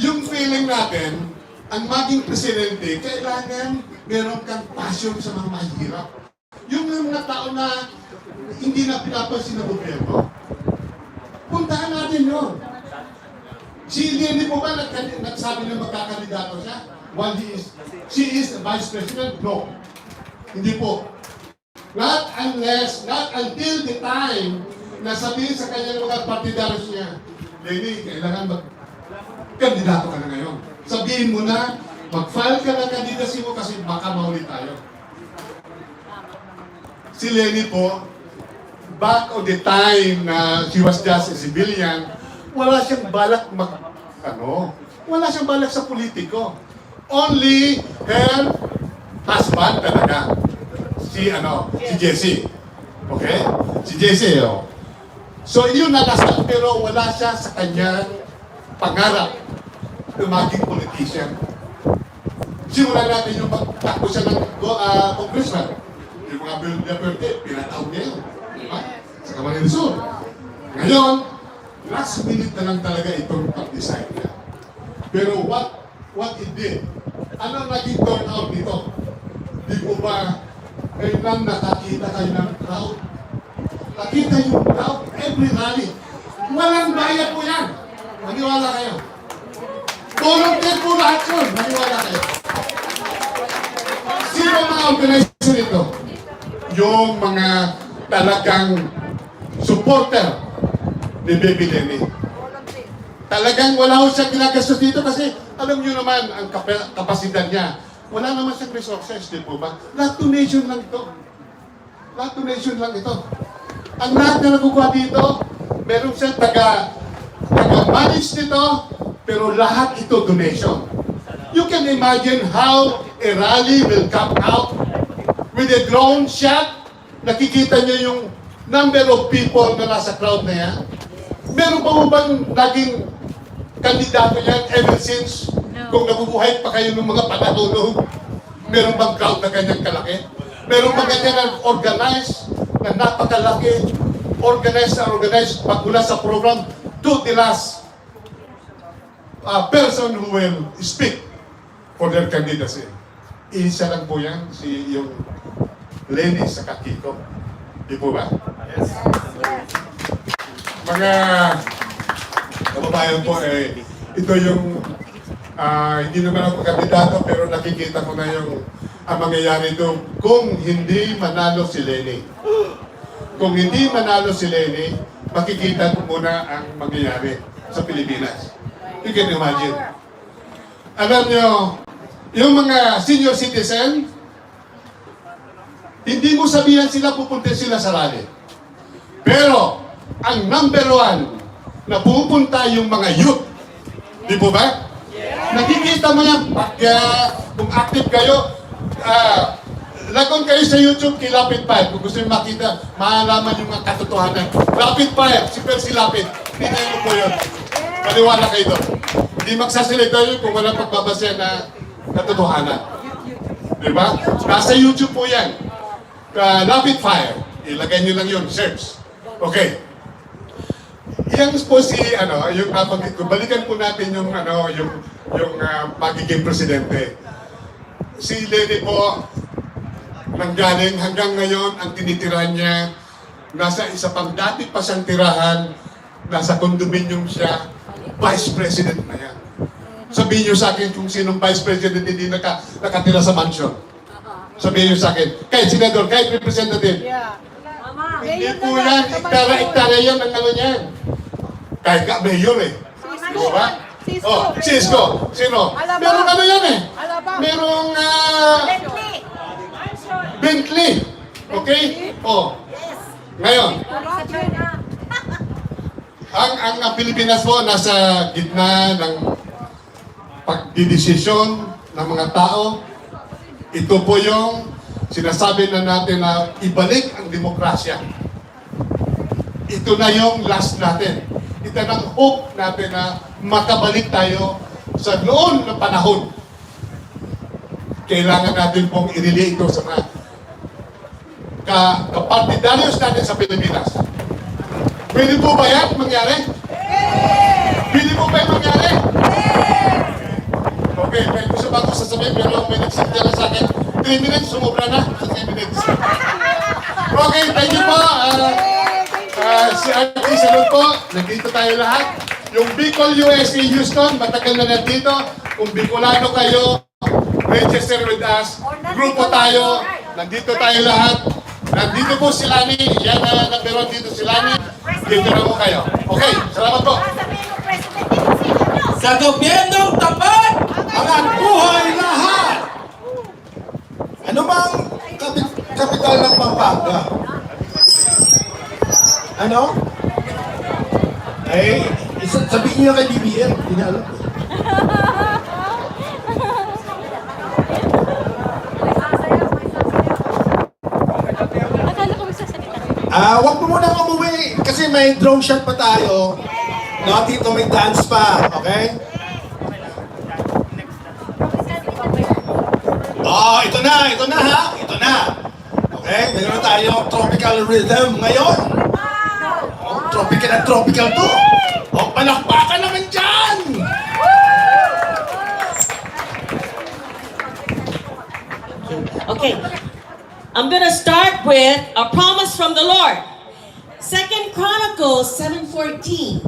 Yung feeling natin, ang maging presidente, kailangan meron kang passion sa mga mahirap. Yung mga tao na hindi na pinapansin ng gobyerno, puntahan natin yun. Si Lenny po ba nagsabi na magkakandidato siya? While she is the vice president? No. Hindi po. Not until the time na sabihin sa kanya ng mga partidaros niya, Lenny, kailangan kandidato ka na ngayon. Sabihin mo na, mag-file ka ng candidacy mo kasi baka mauli tayo. Si Lenny po, back of the time na she was just a civilian, wala siyang balak wala siyang balak sa politiko. Only her husband talaga. Si Jesse. Okay? Si Jesse, oh. So, yun nalasal, pero wala siya sa kanyang pangarap na maging politician. Simulan natin yung pagtakbo siya ng congressman. Yung mga Berde, pinatawag niya yun. Diba? Sa Camarines Sur. Ngayon, last minute na lang talaga itong pag-decide niya. Pero what it did? Ano naging turnout dito? Di po ba ngayon lang nakakita kayo ng crowd? Nakita yung crowd every rally. Walang bayad po yan. Maniwala kayo. Volunteer po lahat yun. Maniwala kayo. Sino mga organization ito? Yung mga talagang supporter ni Baby Lenny. Talagang wala ko siyang ginagastos dito kasi alam nyo naman ang kapasidad niya. Wala naman siyang resources, di po ba? Lahat donation lang ito. Lahat donation lang ito. Ang lahat na nakukuha dito, meron siyang taga-manage nito, pero lahat ito donation. You can imagine how a rally will come out with a drone shot. Nakikita niyo yung number of people na nasa crowd na yan. Meron pa mo bang naging kandidato yan ever since? Kung nabubuhay pa kayo ng mga panahon, meron bang crowd na ganyang kalaki? Meron bang ganyan na organized, na napakalaki, organized pagmula sa program to the last person who will speak for their candidacy. Isa lang po yan, yung Lenny sa Kiko. Di po ba? Yes. Mga kababayan po, ito yung hindi naman ako kandidato pero nakikita ko na yung mangyayari doon kung hindi manalo si Lenny. Kung hindi manalo si Lenny, makikita ko muna ang mangyayari sa Pilipinas. You can imagine. Alam nyo, yung mga senior citizen, hindi mo sabihan sila pupunta sila sa rally. Pero, ang number one na pupunta yung mga youth. Di po ba? Nakikita mo yan, pag kung active kayo, lagon kayo sa YouTube kay Lapid 5. Kung gusto nyo makita, maalaman yung mga katotohanan. Lapid 5, si Percy Lapid. Hindi mo po yun. Maniwala kayo doon. Hindi magsasalita yun kung walang pagbabasya na katotohanan. Diba? Nasa YouTube po yan. Rapid fire. Ilagay nyo lang yun, search. Okay. Yan po si, yung nabanggit ko, balikan po natin yung, yung magiging presidente. Si Lenny po, nanggaling hanggang ngayon ang tinitirahan niya. Nasa isa pang dati pa siyang tirahan, nasa condominium siya, Vice President na yan. Sabihin niyo sa akin kung sinong Vice President hindi nakatira sa mansion. Sabihin niyo sa akin, kahit senador, kahit representative. Hindi po yan, iktara yan ang ano niyan. Kahit ka mayor eh. Diba? Oh, Cisco. Sino? Merong ano yan eh. Merong Bentley. Okay? Oh. Ngayon, ang Pilipinas po nasa gitna ng pagdidesisyon ng mga tao. Ito po yung sinasabi na natin na ibalik ang demokrasya. Ito na yung last natin. Ito na ang hope natin na makabalik tayo sa noon na panahon. Kailangan natin pong i-relay ito sa mga kapartidaryos natin sa Pilipinas. Pwede po ba yan mangyari? Pwede po ba yan mangyari? Okay, may gusto ba ako sasabihin pero may nagsadya na sa akin 3 minutes, sumubra na sa 3 minutes. Okay, thank you po. Si RT Salud po, nandito tayo lahat. Yung Bicol, USA, Houston, matagal na nandito. Kung Bicolano kayo, register with us. Grupo tayo, nandito tayo lahat. Nandito po si Lani, yan na number 1 dito si Lani. Dito na po kayo. Okay, salamat po. Sa gobyernong tapat, ang buhay lahat. Ano bang kapital ng Pampanga? Ano? Eh, sabihin niyo kay BBM, hindi niya alam. Wag mo munang umuwi kasi may drone shot pa tayo. No, dito may dance pa, okay? Ito na ha, ito na. Okay, mayroon tayong tropical rhythm ngayon. Tropical to. Palakpakan naman dyan! Okay, I'm gonna start with a promise from the Lord. 2 Chronicles 7:14.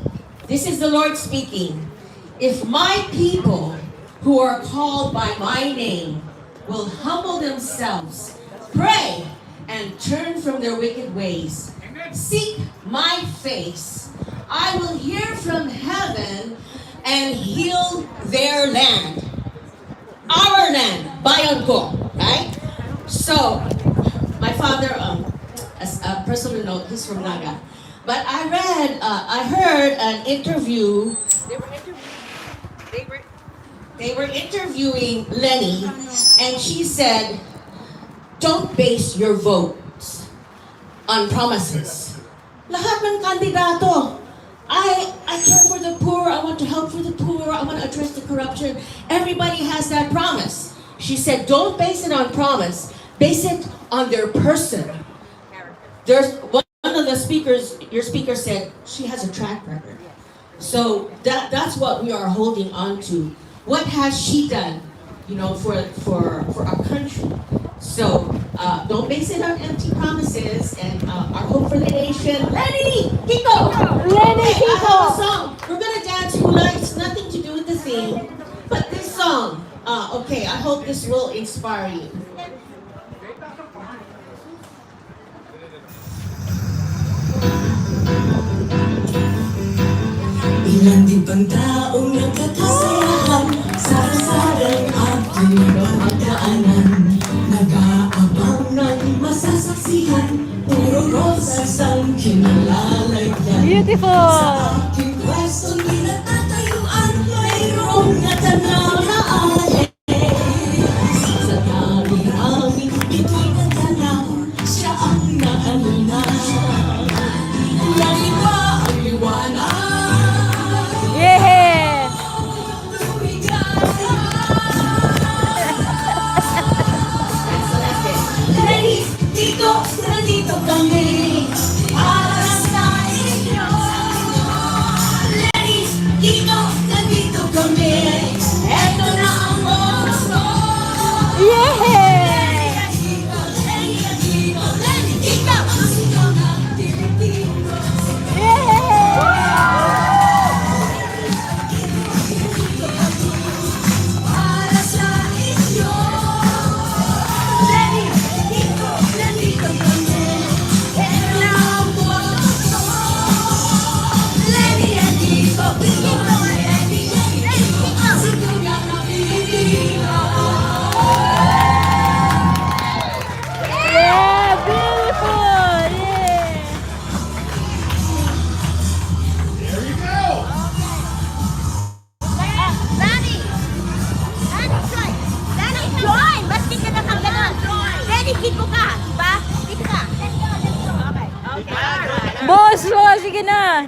This is the Lord speaking. If my people who are called by my name will humble themselves, pray, and turn from their wicked ways, seek my face, I will hear from heaven and heal their land. Our land, bayan ko, right? So, my father, as a personal note, he's from Naga. But I heard an interview. They were interviewing Lenny, and she said, "Don't base your votes on promises." Lahat ng kandidato, I care for the poor. I want to help for the poor. I want to address the corruption. Everybody has that promise. She said, "Don't base it on promise. Base it on their person." There's one of the speakers. Your speaker said she has a track record. So that's what we are holding on to. What has she done, for our country? So don't base it on empty promises. And our hope for the nation, Lenny, Kiko, Lenny, Kiko. I have a song. We're gonna dance hula. It's nothing to do with the theme, but this song. Okay, I hope this will inspire you. Ilan din bang taong nagkakasayahan sa kasalang ating pagdaanan, nag-aabang ng masasaksihan, puro rosas ang kinalalagyan. Beautiful! Sa aking pwesto di natatayuan, mayroong natanaw na alay. Sa dami-rami, ito'y natanaw, siya ang naanuna. Laliwa ang liwanag. Yeah! Nandito kami para sa inyo. Ladies, nandito kami. Eto na ang oras ko. Yeah! Boss, sige na.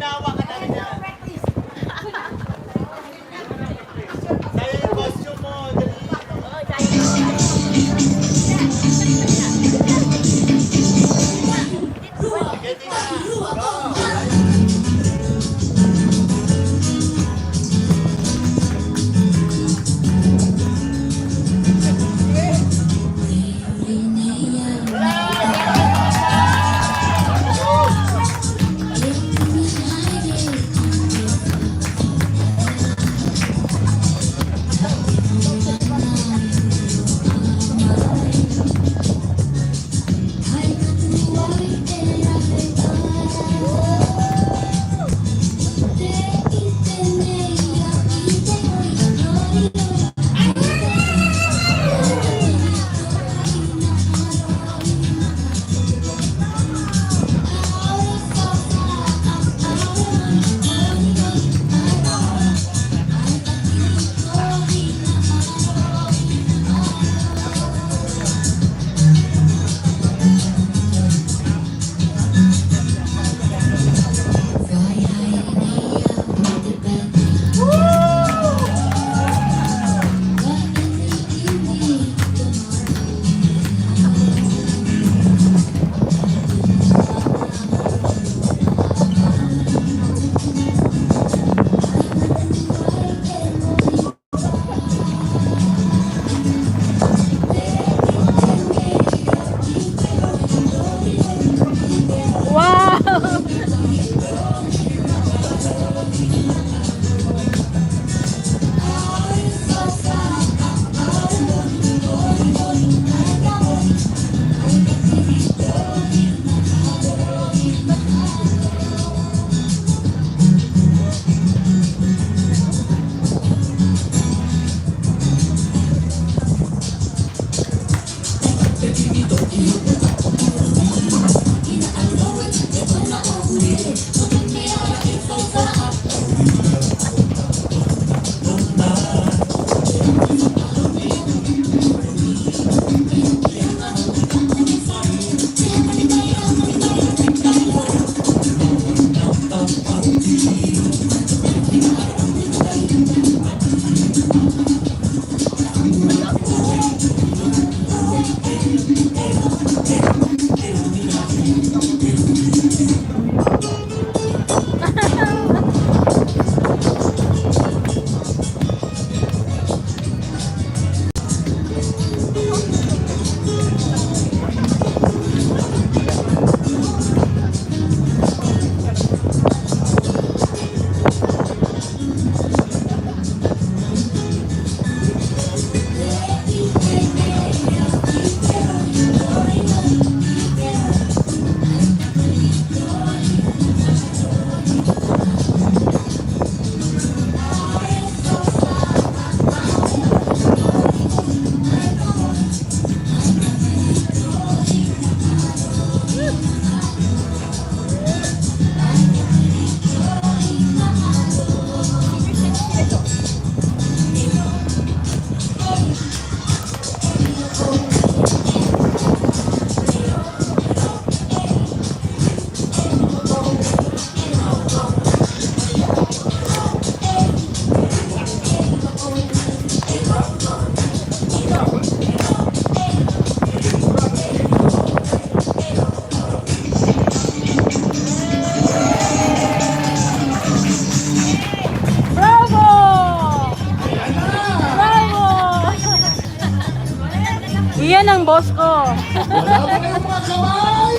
Iyan ang boss ko. Wala ba kayong mga kamay?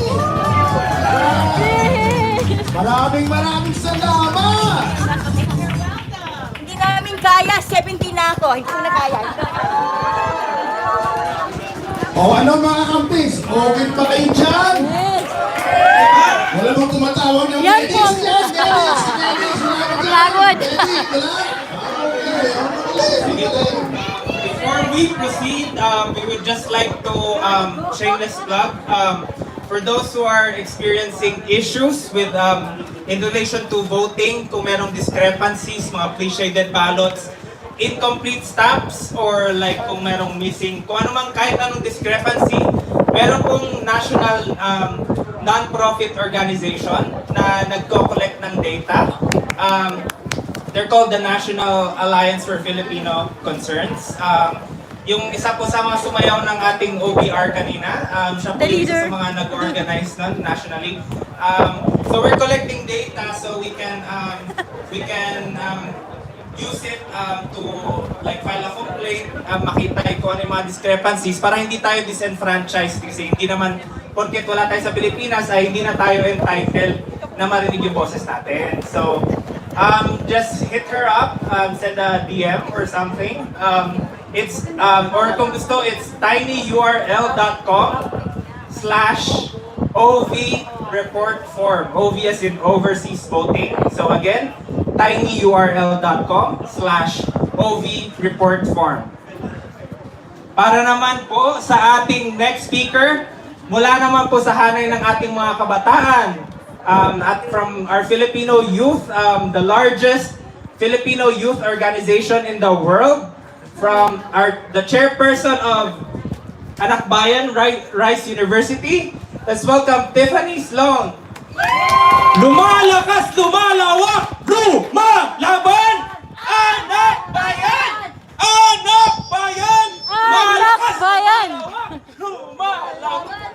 Maraming salamat! Hindi namin kaya, 17 na ako. Hindi ko na kaya. O ano mga kampis? Okay pa kayo dyan? Wala bang tumatawag ng Yan po ang ladies? Yes, ladies! Pagod. Before we proceed, we would just like to shameless plug. For those who are experiencing issues with in relation to voting, kung merong discrepancies, mga pre-shaded ballots, incomplete stamps, or like kung merong missing, kung ano man kahit anong discrepancy, meron pong national non-profit organization na nagko-collect ng data. They're called the National Alliance for Filipino Concerns. Yung isa po sa mga sumayaw ng ating OBR kanina, siya po yung isa sa mga nag-organize nun nationally. So we're collecting data so we can use it to like file a complaint, makita kung ano yung mga discrepancies para hindi tayo disenfranchised kasi hindi naman porket wala tayo sa Pilipinas ay hindi na tayo entitled na marinig yung boses natin. So just hit her up, send a DM or something. It's or kung gusto, it's tinyurl.com/OV report form. OV as in overseas voting. So again, tinyurl.com/OV report form. Para naman po sa ating next speaker, mula naman po sa hanay ng ating mga kabataan, at from our Filipino youth, the largest Filipino youth organization in the world, from the chairperson of Anak Bayan, Rice University, let's welcome Tiffany Sloan. Lumalakas, lumalawak, lumalaban, Anak Bayan! Anak Bayan! Anak Bayan! Lumalakas!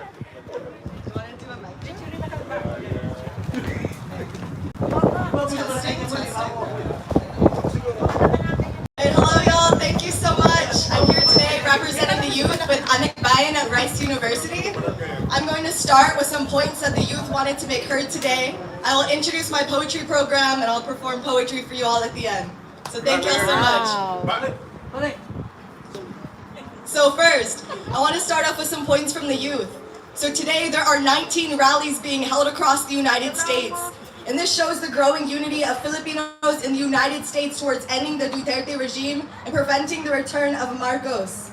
Hello y'all, thank you so much. I'm here today representing the youth with Anak Bayan at Rice University. I'm going to start with some points that the youth wanted to make heard today. I will introduce my poetry program and I'll perform poetry for you all at the end. So thank you all so much. So first, I want to start off with some points from the youth. So today there are 19 rallies being held across the United States. And this shows the growing unity of Filipinos in the United States towards ending the Duterte regime and preventing the return of Marcos.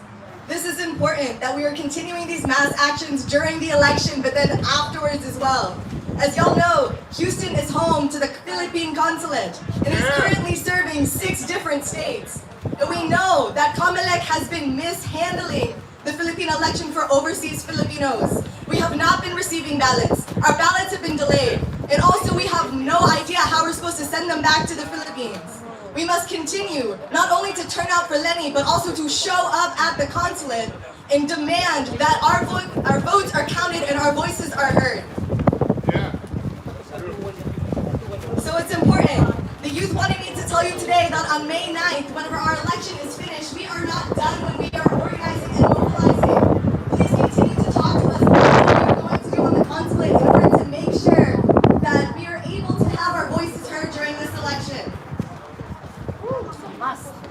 This is important that we are continuing these mass actions during the election, but then afterwards as well. As y'all know, Houston is home to the Philippine consulate and is currently serving 6 different states. And we know that COMELEC has been mishandling the Philippine election for overseas Filipinos. We have not been receiving ballots. Our ballots have been delayed. And also we have no idea how we're supposed to send them back to the Philippines. We must continue not only to turn out for Lenny, but also to show up at the consulate and demand that our votes are counted and our voices are heard. So it's important. The youth wanted me to tell you today that on May 9th, whenever our election is finished, we are not done when we are organizing and mobilizing. Please continue to talk to us about what we are going to do on the consulate in order to make sure that we are able to have our voices heard during this election.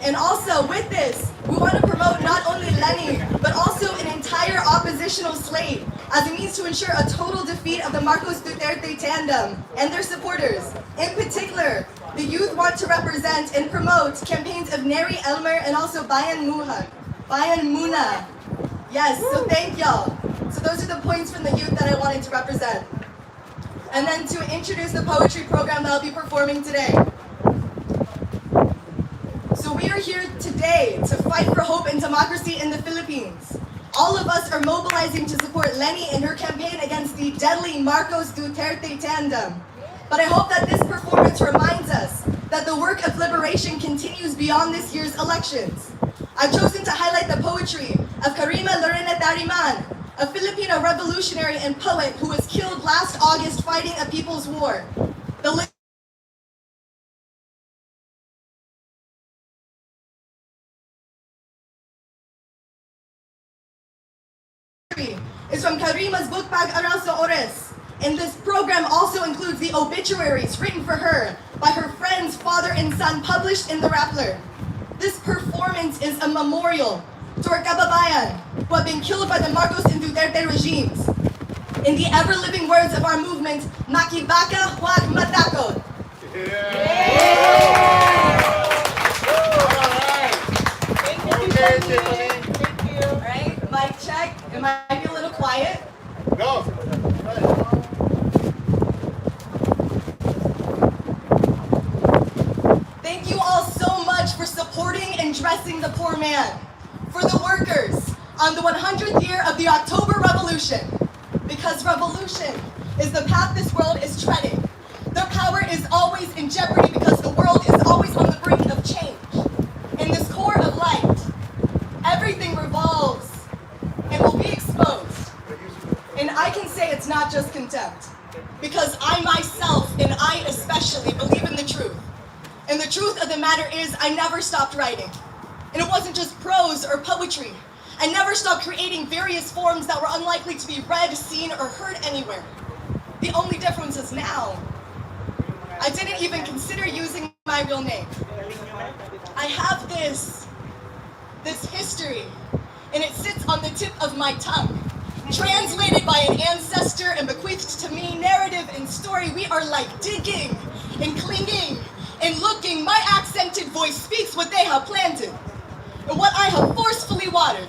And also with this, we want to promote not only Lenny, but also an entire oppositional slate as a means to ensure a total defeat of the Marcos Duterte tandem and their supporters. In particular, the youth want to represent and promote campaigns of Neri Elmer and also Bayan Muna. Yes, so thank y'all. So those are the points from the youth that I wanted to represent. And then to introduce the poetry program that I'll be performing today. So we are here today to fight for hope and democracy in the Philippines. All of us are mobilizing to support Lenny in her campaign against the deadly Marcos Duterte tandem. But I hope that this performance reminds us that the work of liberation continues beyond this year's elections. I've chosen to highlight the poetry of Karima Lorena Tariman, a Filipino revolutionary and poet who was killed last August fighting a people's war. The is from Karima's book Pag-aral sa Ores. And this program also includes the obituaries written for her by her friends, father and son, published in the Rappler. This performance is a memorial to our kababayan who have been killed by the Marcos and Duterte regimes. In the ever-living words of our movement, Makibaka huwag matakot. Thank you. Alright, mic check. It might be a little quiet. Go. Thank you all so much for supporting and dressing the poor man. For the workers on the 100th year of the October Revolution. Because revolution is the path this world is treading. Their power is always in jeopardy because the world is always on the brink of change. In this core of light, everything revolves and will be exposed. And I can say it's not just contempt, because I myself, and I especially, believe in the truth. And the truth of the matter is, I never stopped writing. And it wasn't just prose or poetry. I never stopped creating various forms that were unlikely to be read, seen, or heard anywhere. The only difference is now, I didn't even consider using my real name. I have this history, and it sits on the tip of my tongue. Translated by an ancestor and bequeathed to me, narrative and story, we are like digging and clinging and looking. My accented voice speaks what they have planted and what I have forcefully watered.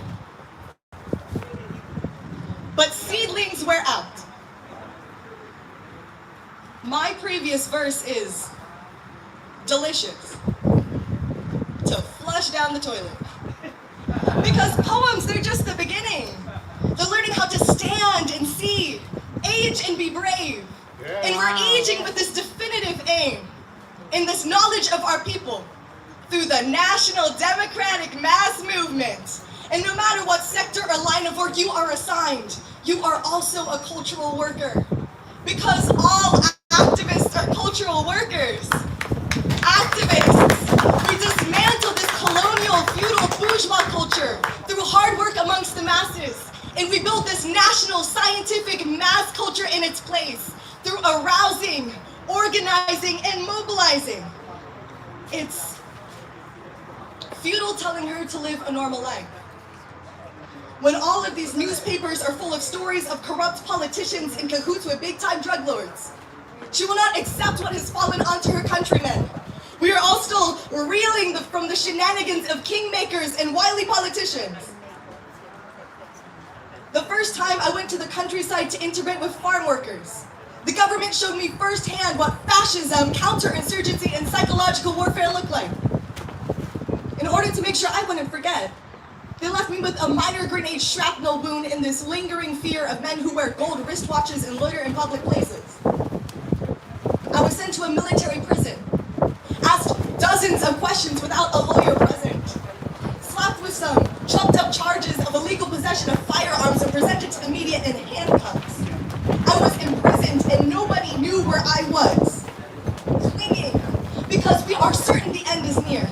But seedlings wear out. My previous verse is delicious to flush down the toilet. Because poems, they're just the beginning. They're learning how to stand and see, age and be brave. And we're aging with this definitive aim in this knowledge of our people through the national democratic mass movement. And no matter what sector or line of work you are assigned, you are also a cultural worker. Because all activists are cultural workers. Activists, we dismantle this colonial, feudal, bourgeois culture through hard work amongst the masses. And we build this national, scientific mass culture in its place through arousing, organizing, and mobilizing. It's feudal telling her to live a normal life. When all of these newspapers are full of stories of corrupt politicians in cahoots with big-time drug lords, she will not accept what has fallen onto her countrymen. We are all still reeling from the shenanigans of kingmakers and wily politicians. The first time I went to the countryside to integrate with farm workers, the government showed me firsthand what fascism, counterinsurgency, and psychological warfare look like. In order to make sure I wouldn't forget, they left me with a minor grenade shrapnel wound and this lingering fear of men who wear gold wristwatches and loiter in public places. I was sent to a military prison, asked dozens of questions without a lawyer present, slapped with some trumped up charges of illegal possession of firearms and presented to the media in handcuffs. I was imprisoned and nobody knew where I was. Clinging, because we are certain the end is near.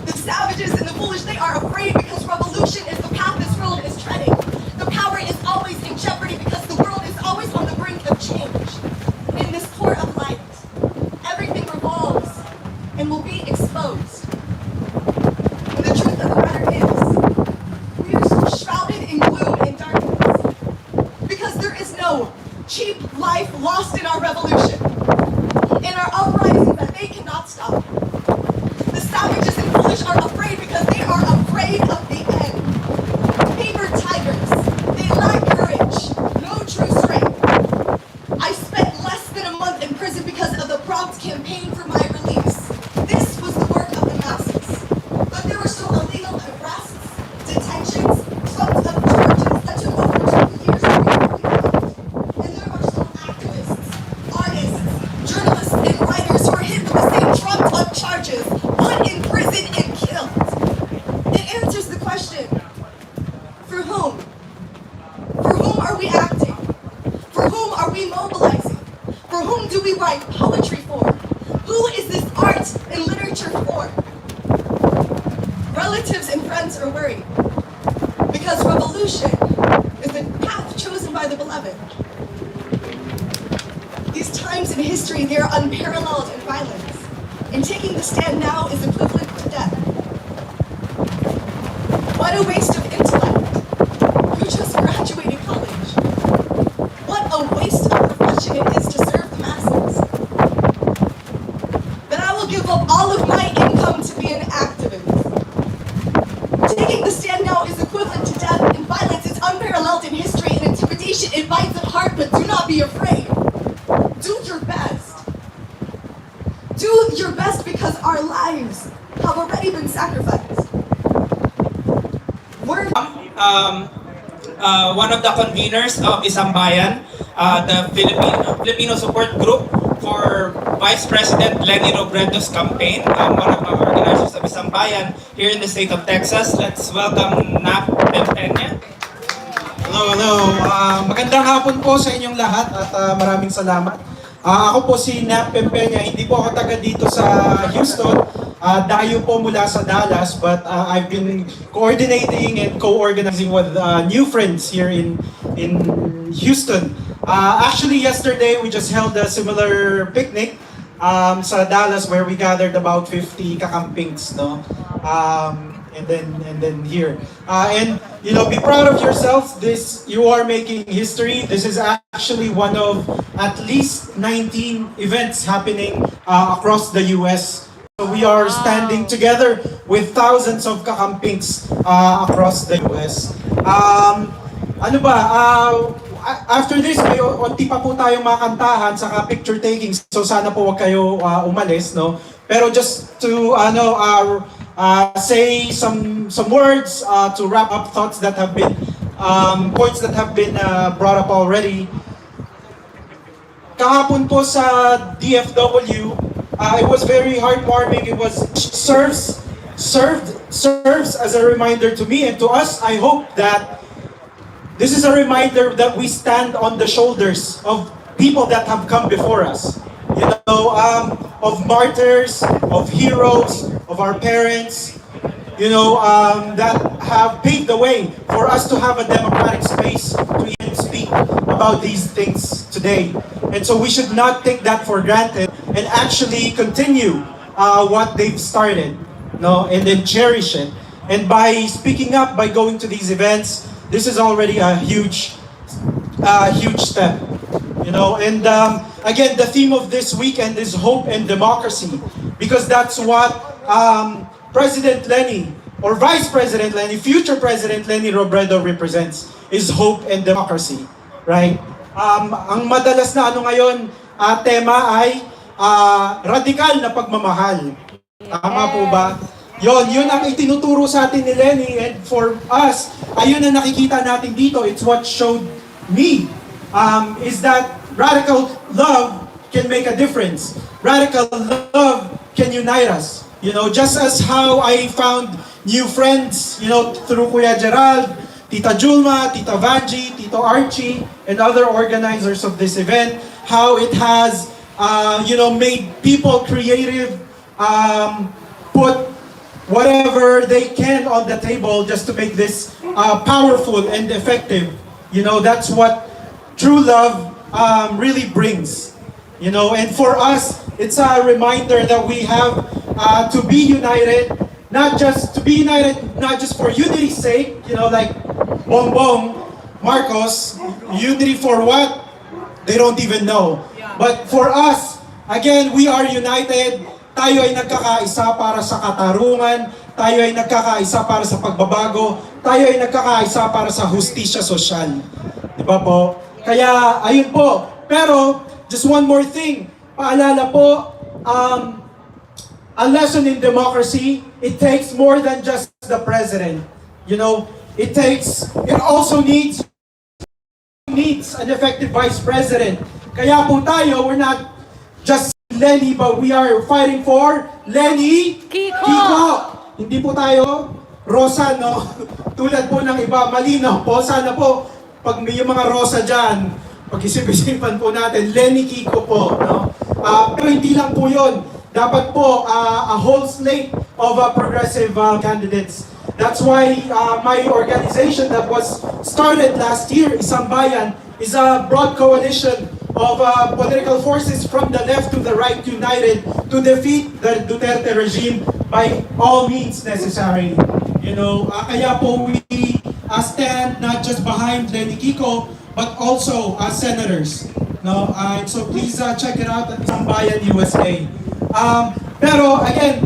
The savages and the foolish, they are afraid because revolution is the path this world is treading. The power is always in jeopardy because the world is always on the brink of change. In this core of light, everything revolves and will be exposed. And the truth of the matter is, we are so shrouded in gloom and darkness because there is no cheap life lost in our revolution, in our uprisings that they cannot stop. The savages and foolish are afraid because they are afraid of the end. Paper tigers, they lack courage, no true strength. I spent less than a month in prison because of the prompt campaign for my release. This was the work of the masses. But there were still illegal arrests, detentions, trumped up charges that took over 2 years to be completed. And there are still activists, artists, journalists, and writers who are hit with the same trumped up charges, put in prison and killed. It answers the question, for whom? For whom are we acting? For whom are we mobilizing? For whom do we write poetry for? Who is this art and literature for? Relatives and friends are worried because revolution is the path chosen by the beloved. These times in history, they are unparalleled in violence, and taking the stand now is equivalent to death. What a waste of intellect. You just graduated college. What a waste of profession it is to serve the masses. Then I will give up all of my income to be an activist. Taking the stand now is equivalent to death, and violence is unparalleled in history, and intimidation it bites at heart, but do not be afraid. Do your best. Do your best because our lives have already been sacrificed. One of the conveners of Isang Bayan, the Filipino support group for Vice President Leni Robredo's campaign, one of our organizers of Isang Bayan here in the state of Texas. Let's welcome Nap Pempenya. Hello. Magandang hapon po sa inyong lahat at maraming salamat. Ako po si Nap Pempenya, hindi po ako taga dito sa Houston. Dayo po mula sa Dallas, but I've been coordinating and co-organizing with new friends here in Houston. Actually, yesterday we just held a similar picnic sa Dallas where we gathered about 50 Kakampinks, no? And then here. And you know, be proud of yourselves. You are making history. This is actually one of at least 19 events happening across the US. So we are standing together with thousands of Kakampinks across the US. After this, may onti pa po tayong makantahan saka picture taking. So sana po wag kayo umalis, no? Pero just to say some words to wrap up thoughts that have been points that have been brought up already. Kahapon po sa DFW, it was very heartwarming. It was serves as a reminder to me and to us. I hope that this is a reminder that we stand on the shoulders of people that have come before us. You know, of martyrs, of heroes, of our parents, you know, that have paved the way for us to have a democratic space to even speak about these things today. And so we should not take that for granted and actually continue what they've started, no, and then cherish it. And by speaking up, by going to these events, this is already a huge step, you know. And again, the theme of this weekend is hope and democracy, because that's what President Leni or Vice President Leni, future President Leni Robredo represents, is hope and democracy, right? Ang madalas na ngayon, tema ay radikal na pagmamahal. Tama po ba? Yun ang itinuturo sa atin ni Leni, and for us, ayun ang nakikita natin dito. It's what showed me, is that radical love can make a difference. Radical love can unite us. You know, just as how I found new friends, you know, through Kuya Gerald, Tita Julma, Tita Vanji, Tito Archie, and other organizers of this event, how it has, you know, made people creative, put whatever they can on the table just to make this powerful and effective. You know, that's what true love really brings. You know, and for us, it's a reminder that we have to be united, not just for unity's sake, you know, like Bongbong Marcos, unity for what? They don't even know. But for us, again, we are united. Tayo ay nagkakaisa para sa katarungan, tayo ay nagkakaisa para sa pagbabago, tayo ay nagkakaisa para sa hustisya sosyal. Di ba po? Kaya, ayun po. Pero, just one more thing. Paalala po, a lesson in democracy, it takes more than just the president. You know, it also needs an effective vice president. Kaya po tayo, we're not just Leni, but we are fighting for Leni Kiko. Hindi po tayo Rosa, no? Tulad po ng iba, malinaw po. Sana po, pag may yung mga Rosa dyan, pag-isip-isipan po natin, Leni Kiko po, no? Pero hindi lang po yun. Dapat po a whole slate of progressive candidates. That's why my organization that was started last year, Isang Bayan, is a broad coalition of political forces from the left to the right united to defeat the Duterte regime by all means necessary. You know, kaya po we stand not just behind Leni Kiko, but also as senators. No, so please check it out at Isang Bayan USA. Pero again,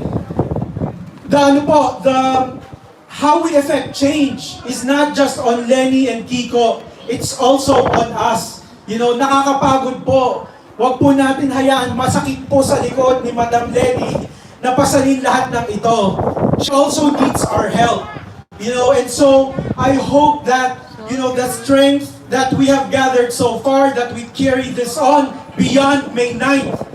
how we affect change is not just on Leni and Kiko, it's also on us. You know, nakakapagod po. Huwag po natin hayaan, masakit po sa likod ni Madam Leni na pasanin lahat ng ito. She also needs our help. You know, and so I hope that, you know, the strength that we have gathered so far, that we carry this on beyond May 9th.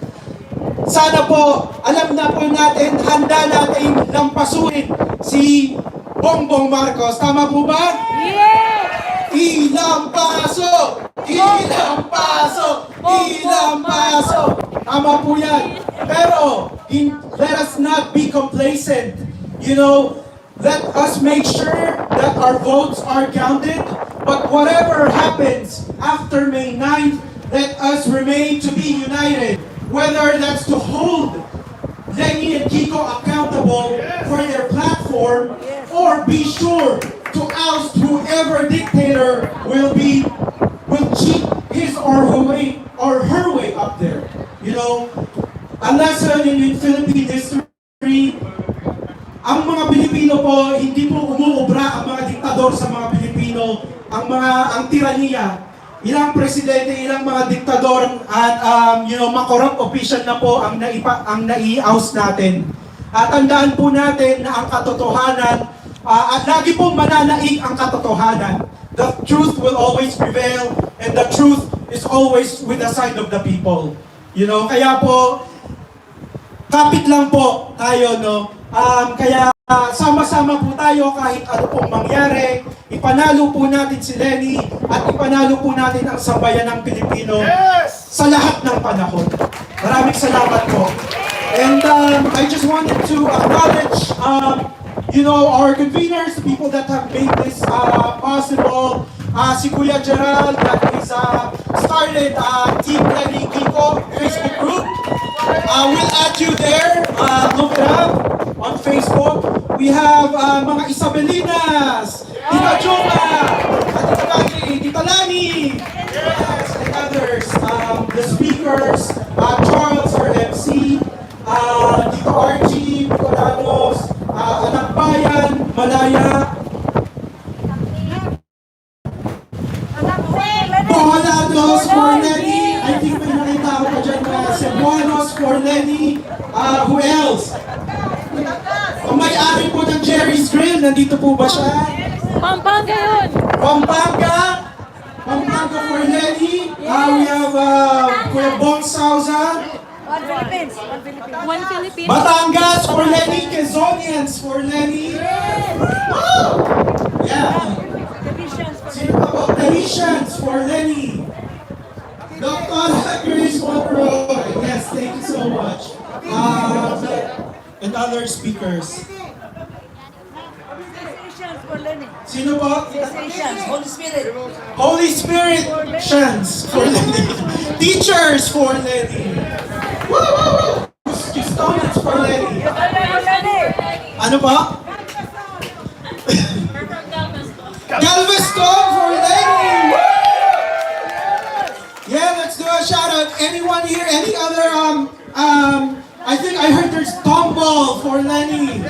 Sana po, alam na po natin, handa natin lampasuin si Bongbong Marcos. Tama po ba? Yeah! Ilang paso! Ilang paso! Ilang paso! Tama po yan. Pero, let us not be complacent. You know, let us make sure that our votes are counted. But whatever happens after May 9th, let us remain to be united. Whether that's to hold Lenny and Kiko accountable for their platform, or be sure to oust whoever dictator will cheat his or her way up there. You know, a lesson in Philippine history, ang mga Pilipino po, hindi po umuobra ang mga diktador sa mga Pilipino, ang tiraniya. Ilang presidente, ilang mga diktador at mga corrupt official na po ang nai-oust natin. At tandaan po natin na ang katotohanan, at lagi pong mananaig ang katotohanan. The truth will always prevail, and the truth is always with the side of the people. You know, kaya po, kapit lang po tayo, no? Kaya sama-sama po tayo kahit ano pong mangyari. Ipanalo po natin si Lenny at ipanalo po natin ang sambayan ng Pilipino sa lahat ng panahon. Maraming salamat po. And I just wanted to acknowledge our conveners, the people that have made this possible. Si Kuya Gerald that is started Team Lenny Kiko Facebook group. We'll add you there. Look it up on Facebook. We have mga Isabelinas, Tita Joma, Tita Kaki, Tita Lani, yes, and others. The speakers, Charles, our MC, Tito Archie, Nicolanos, Anak Bayan, Malaya, Poholados for Lenny. I think may nakita ako pa dyan na Cebuanos for Lenny. Who else? Ang may-ari po ng Jerry's Grill, nandito po ba siya? Pampanga yun! Pampanga! Pampanga for Lenny. We have Kuya Bong Sauza. One Philippines. One Philippines. Batangas for Lenny. Quezonians for Lenny. Woo! Yeah. Tahitians for Lenny. Dr. Grace Monroe. Yes, thank you so much. And other speakers. Sino po? Holy Spirit. Holy Spirit chants for Lenny. Teachers for Lenny. Woo! Custodians for Lenny. Ano pa? Galveston for Lenny! Yeah, let's do a shout out. Anyone here? Any other I think I heard there's Tomball for Lenny.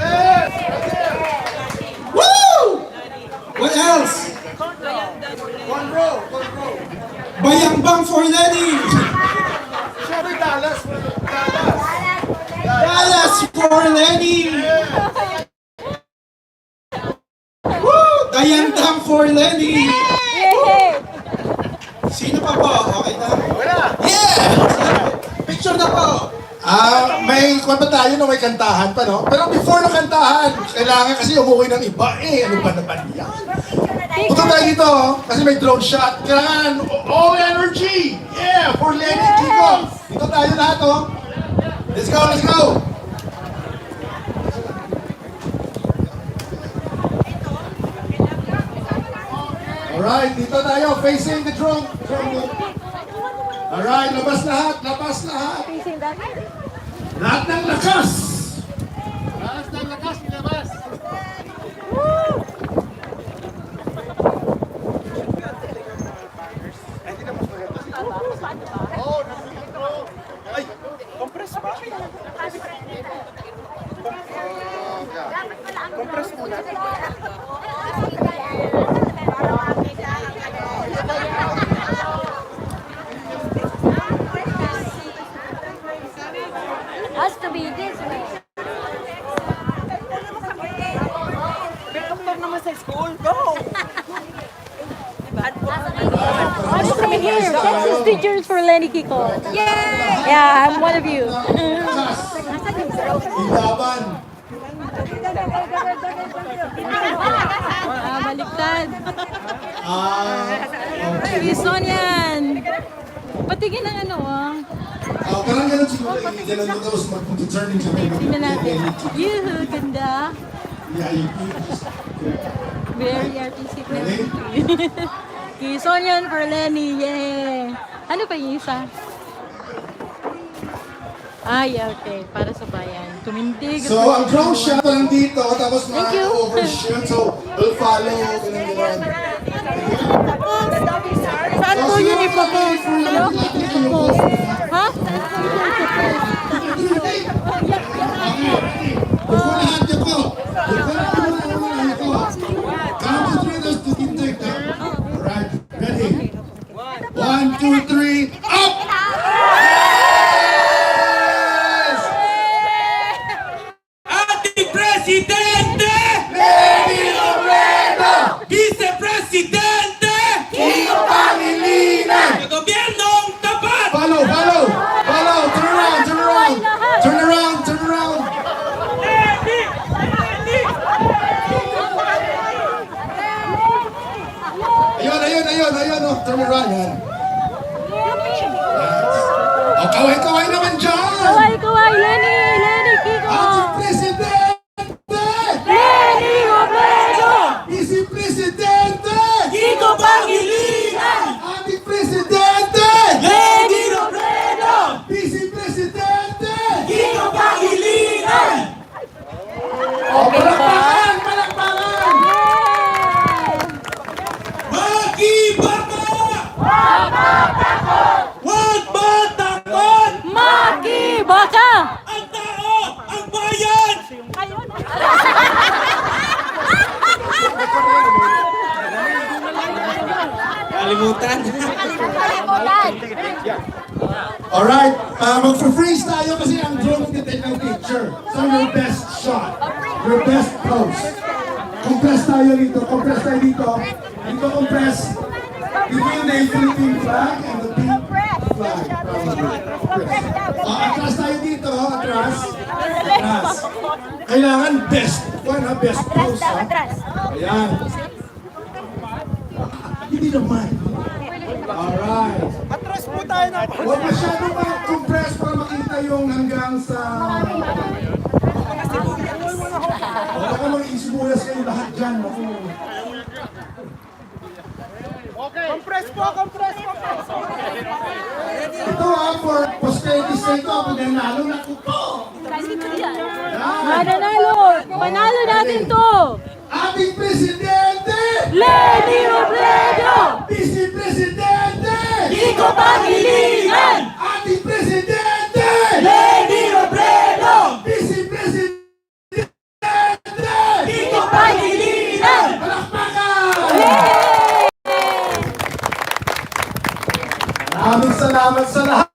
Woo! What else? Bayangbang for Lenny. Dallas for Lenny. Dayandang for Lenny! Sino pa po? Okay na? Yeah! Picture na po! May kwan pa tayo na may kantahan pa, no? Pero before na kantahan, kailangan kasi umuwi ng iba. Ano ba naman yan? Punta tayo dito, kasi may drone shot. Kailangan all energy! Yeah! For Lenny Kiko! Dito tayo lahat, oh! Let's go, let's go! Alright, dito tayo, facing the drone. Alright, labas lahat, labas lahat. Lahat ng lakas. Lahat ng lakas, ilabas. Ay, compress ba? Compress muna. Has to be this way. May doktor naman sa school. Go! here. Texas teachers for Lenny Kiko. Yay! Yeah, I'm one of you. Ilaban. Baliktad. Okay. Quezon yan. Patigin ng ano, Parang ganun siguro, ganun mo tapos mag-turning sa mga. Tingnan natin. Yuhu, ganda. Yeah, you Very artistic na. Quezon yan for Lenny. Yay! Ano pa yung isa? Ay, okay. Para sa bayan. Tumindig. So, ang drone shot lang dito, tapos Thank you. overshoot. So, we'll follow. Ganun. Saan po yun ipopost? Ano? Ipopost. Ha? Alright, ready? 1, 2, 3, up! Ating Presidente! Lenny Robredo! Vice-Presidente! Kiko Pangilinan! Gobyernong tapat! Follow! Turn around! Ayun, oh, turn around, yan. Oh, kaway naman dyan! Kaway, Lenny Kiko! Ating Presidente! Lenny Robredo! Vice-Presidente! Kiko Pangilinan! Ating Presidente! Lenny Robredo! Vice-Presidente! Kiko Pangilinan! Oh, palakpakan! Huwag matakot! Makibaka! Ang tao! Ang bayan! Kalimutan. Alright, mag-freeze tayo kasi ang drone mag-take ng picture. So your best shot, your best pose. Compress tayo dito. Dito compress. Dito yung Philippine flag and the pink flag. Atras tayo dito, atras. Kailangan best pose. Ayan. Hindi naman. Alright. Atras po tayo na. Huwag masyadong mag-compress para makita yung hanggang sa... Baka mag-isibulas kayo lahat dyan. Compress po. Ito for posterity sake ito. Pag nanalo na po. Panalo natin to! Ating Presidente! Lenny Robredo! Vice-Presidente! Kiko Pangilinan! Ating Presidente! Lenny Robredo! Vice-Presidente! Kiko Pangilinan! Palakpakan! Maraming salamat sa lahat.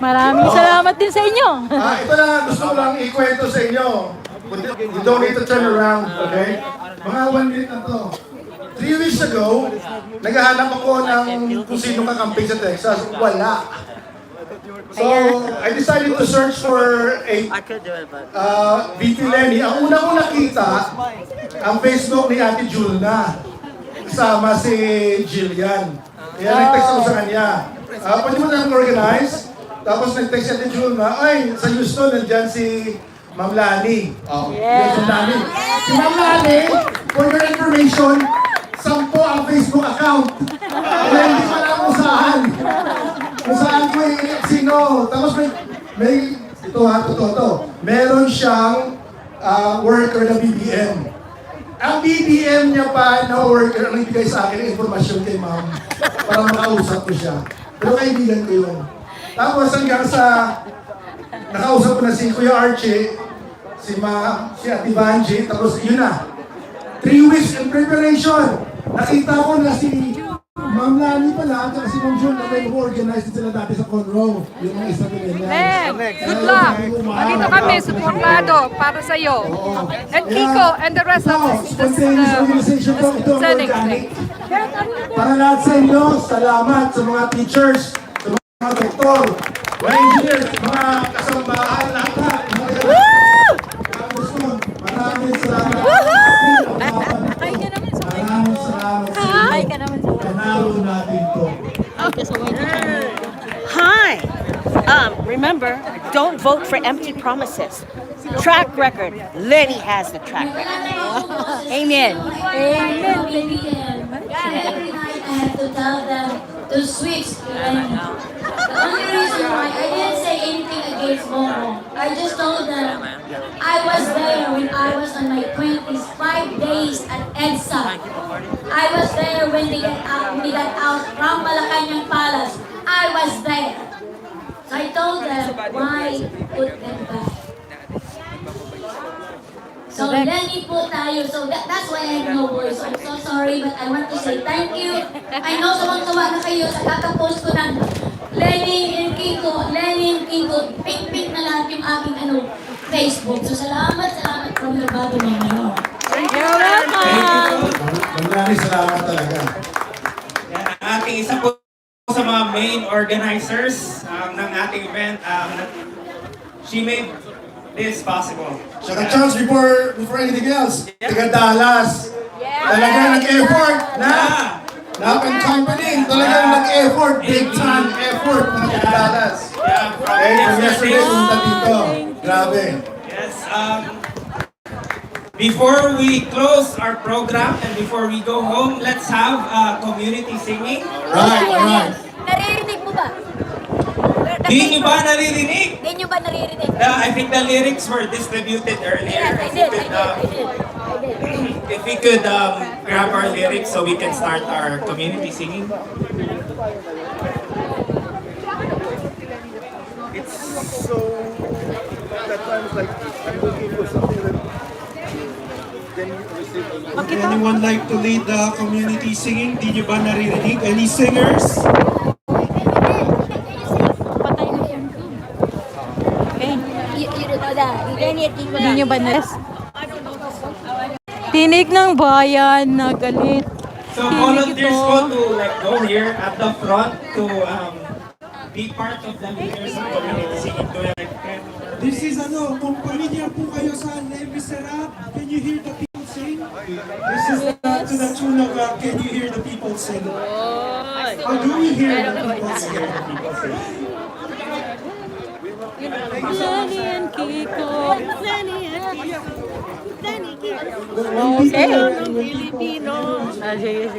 Maraming salamat din sa inyo. Ito na gusto ko lang ikwento sa inyo. You don't need to turn around, okay? Mga 1 minute na to. 3 weeks ago, naghahanap ako ng kung sino kakamping sa Texas. Wala. So, I decided to search for a VP Lenny. Ang una ko nakita, ang Facebook ni Ate Julna. Kasama si Jillian. Kaya nag-text ako sa kanya. Pwede mo na organize? Tapos nag-text si Ate Julna, ay, sa Houston, nandyan si Ma'am Lani. Yes, Ma'am Lani. Si Ma'am Lani, for your information, 10 ang Facebook account. Kaya hindi pa lang kung saan. Kung saan ko sino. Tapos may ito ha, totoo. Meron siyang worker na BBM. Ang BBM niya pa na worker ang ibigay sa akin ng informasyon kay Ma'am para makausap ko siya. Pero kaibigan ko yun. Tapos hanggang sa nakausap ko na si Kuya Archie, si Ate Banji, tapos yun na. 3 weeks in preparation. Nakita ko na si Ma'am Lani pala, at si Ma'am June na may organize sila dati sa Conroe. Yung mga isa nila. Good luck. Nandito kami, supportado para sa iyo. And Kiko and the rest of the Senate. Para lahat sa inyo, salamat sa mga teachers, sa mga doktor, mga engineers, mga kasambahan, lahat. Maraming salamat. Maraming salamat sa inyo. Panalo natin to. Hi. Remember, don't vote for empty promises. Track record. Lenny has the track record. Amen. Amen. Every night I have to tell them to switch to Lenny. The only reason why I didn't say anything against Momo, I just told them I was there when I was on my 20s, 5 days at EDSA. I was there when they got out from Malacanang Palace. I was there. So I told them, why put them back? So Lenny po tayo. So that's why I have no voice. So I'm so sorry, but I want to say thank you. I know sawang-sawa na kayo sa kakapost ko ng Lenny and Kiko, pink-pink na lahat yung aking Facebook. So salamat from the bottom of my heart. You're welcome. Maraming salamat talaga. Yan ang ating isa po sa mga main organizers ng ating event. She made this possible. Saka Charles, before anything else, taga Dallas. Talagang nag-effort na company. Talagang nag-effort, big time effort ng taga Dallas. Okay, from yesterday, pumunta dito. Grabe. Yes, before we close our program and before we go home, let's have community singing. Right. Naririnig mo ba? Di nyo ba naririnig? Di nyo ba naririnig? I think the lyrics were distributed earlier. Yes, I did. If we could grab our lyrics so we can start our community singing. It's so, at times like, I'm looking for something that then you receive. Would anyone like to lead the community singing? Di nyo ba naririnig? Any singers? Hindi nyo ba nas? Tinig ng bayan na galit. So volunteers go to here at the front to be part of the leaders of community singing. This is kung pamilya po kayo sa Les Miserables, can you hear the people sing? This is to the tune of can you hear the people sing? How do we hear the people sing? Lenny and Kiko. Okay. Filipino. Sige.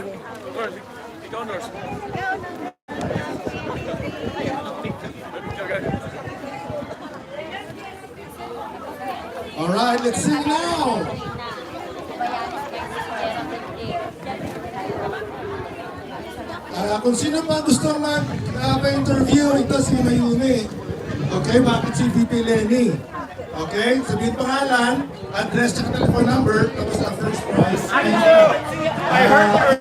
Alright, let's sing now. Kung sino pa gusto mag-interview, ito si Mayumi. Okay, bakit si VP Lenny? Okay, sabihin pangalan, address at telephone number, tapos ang first prize. I heard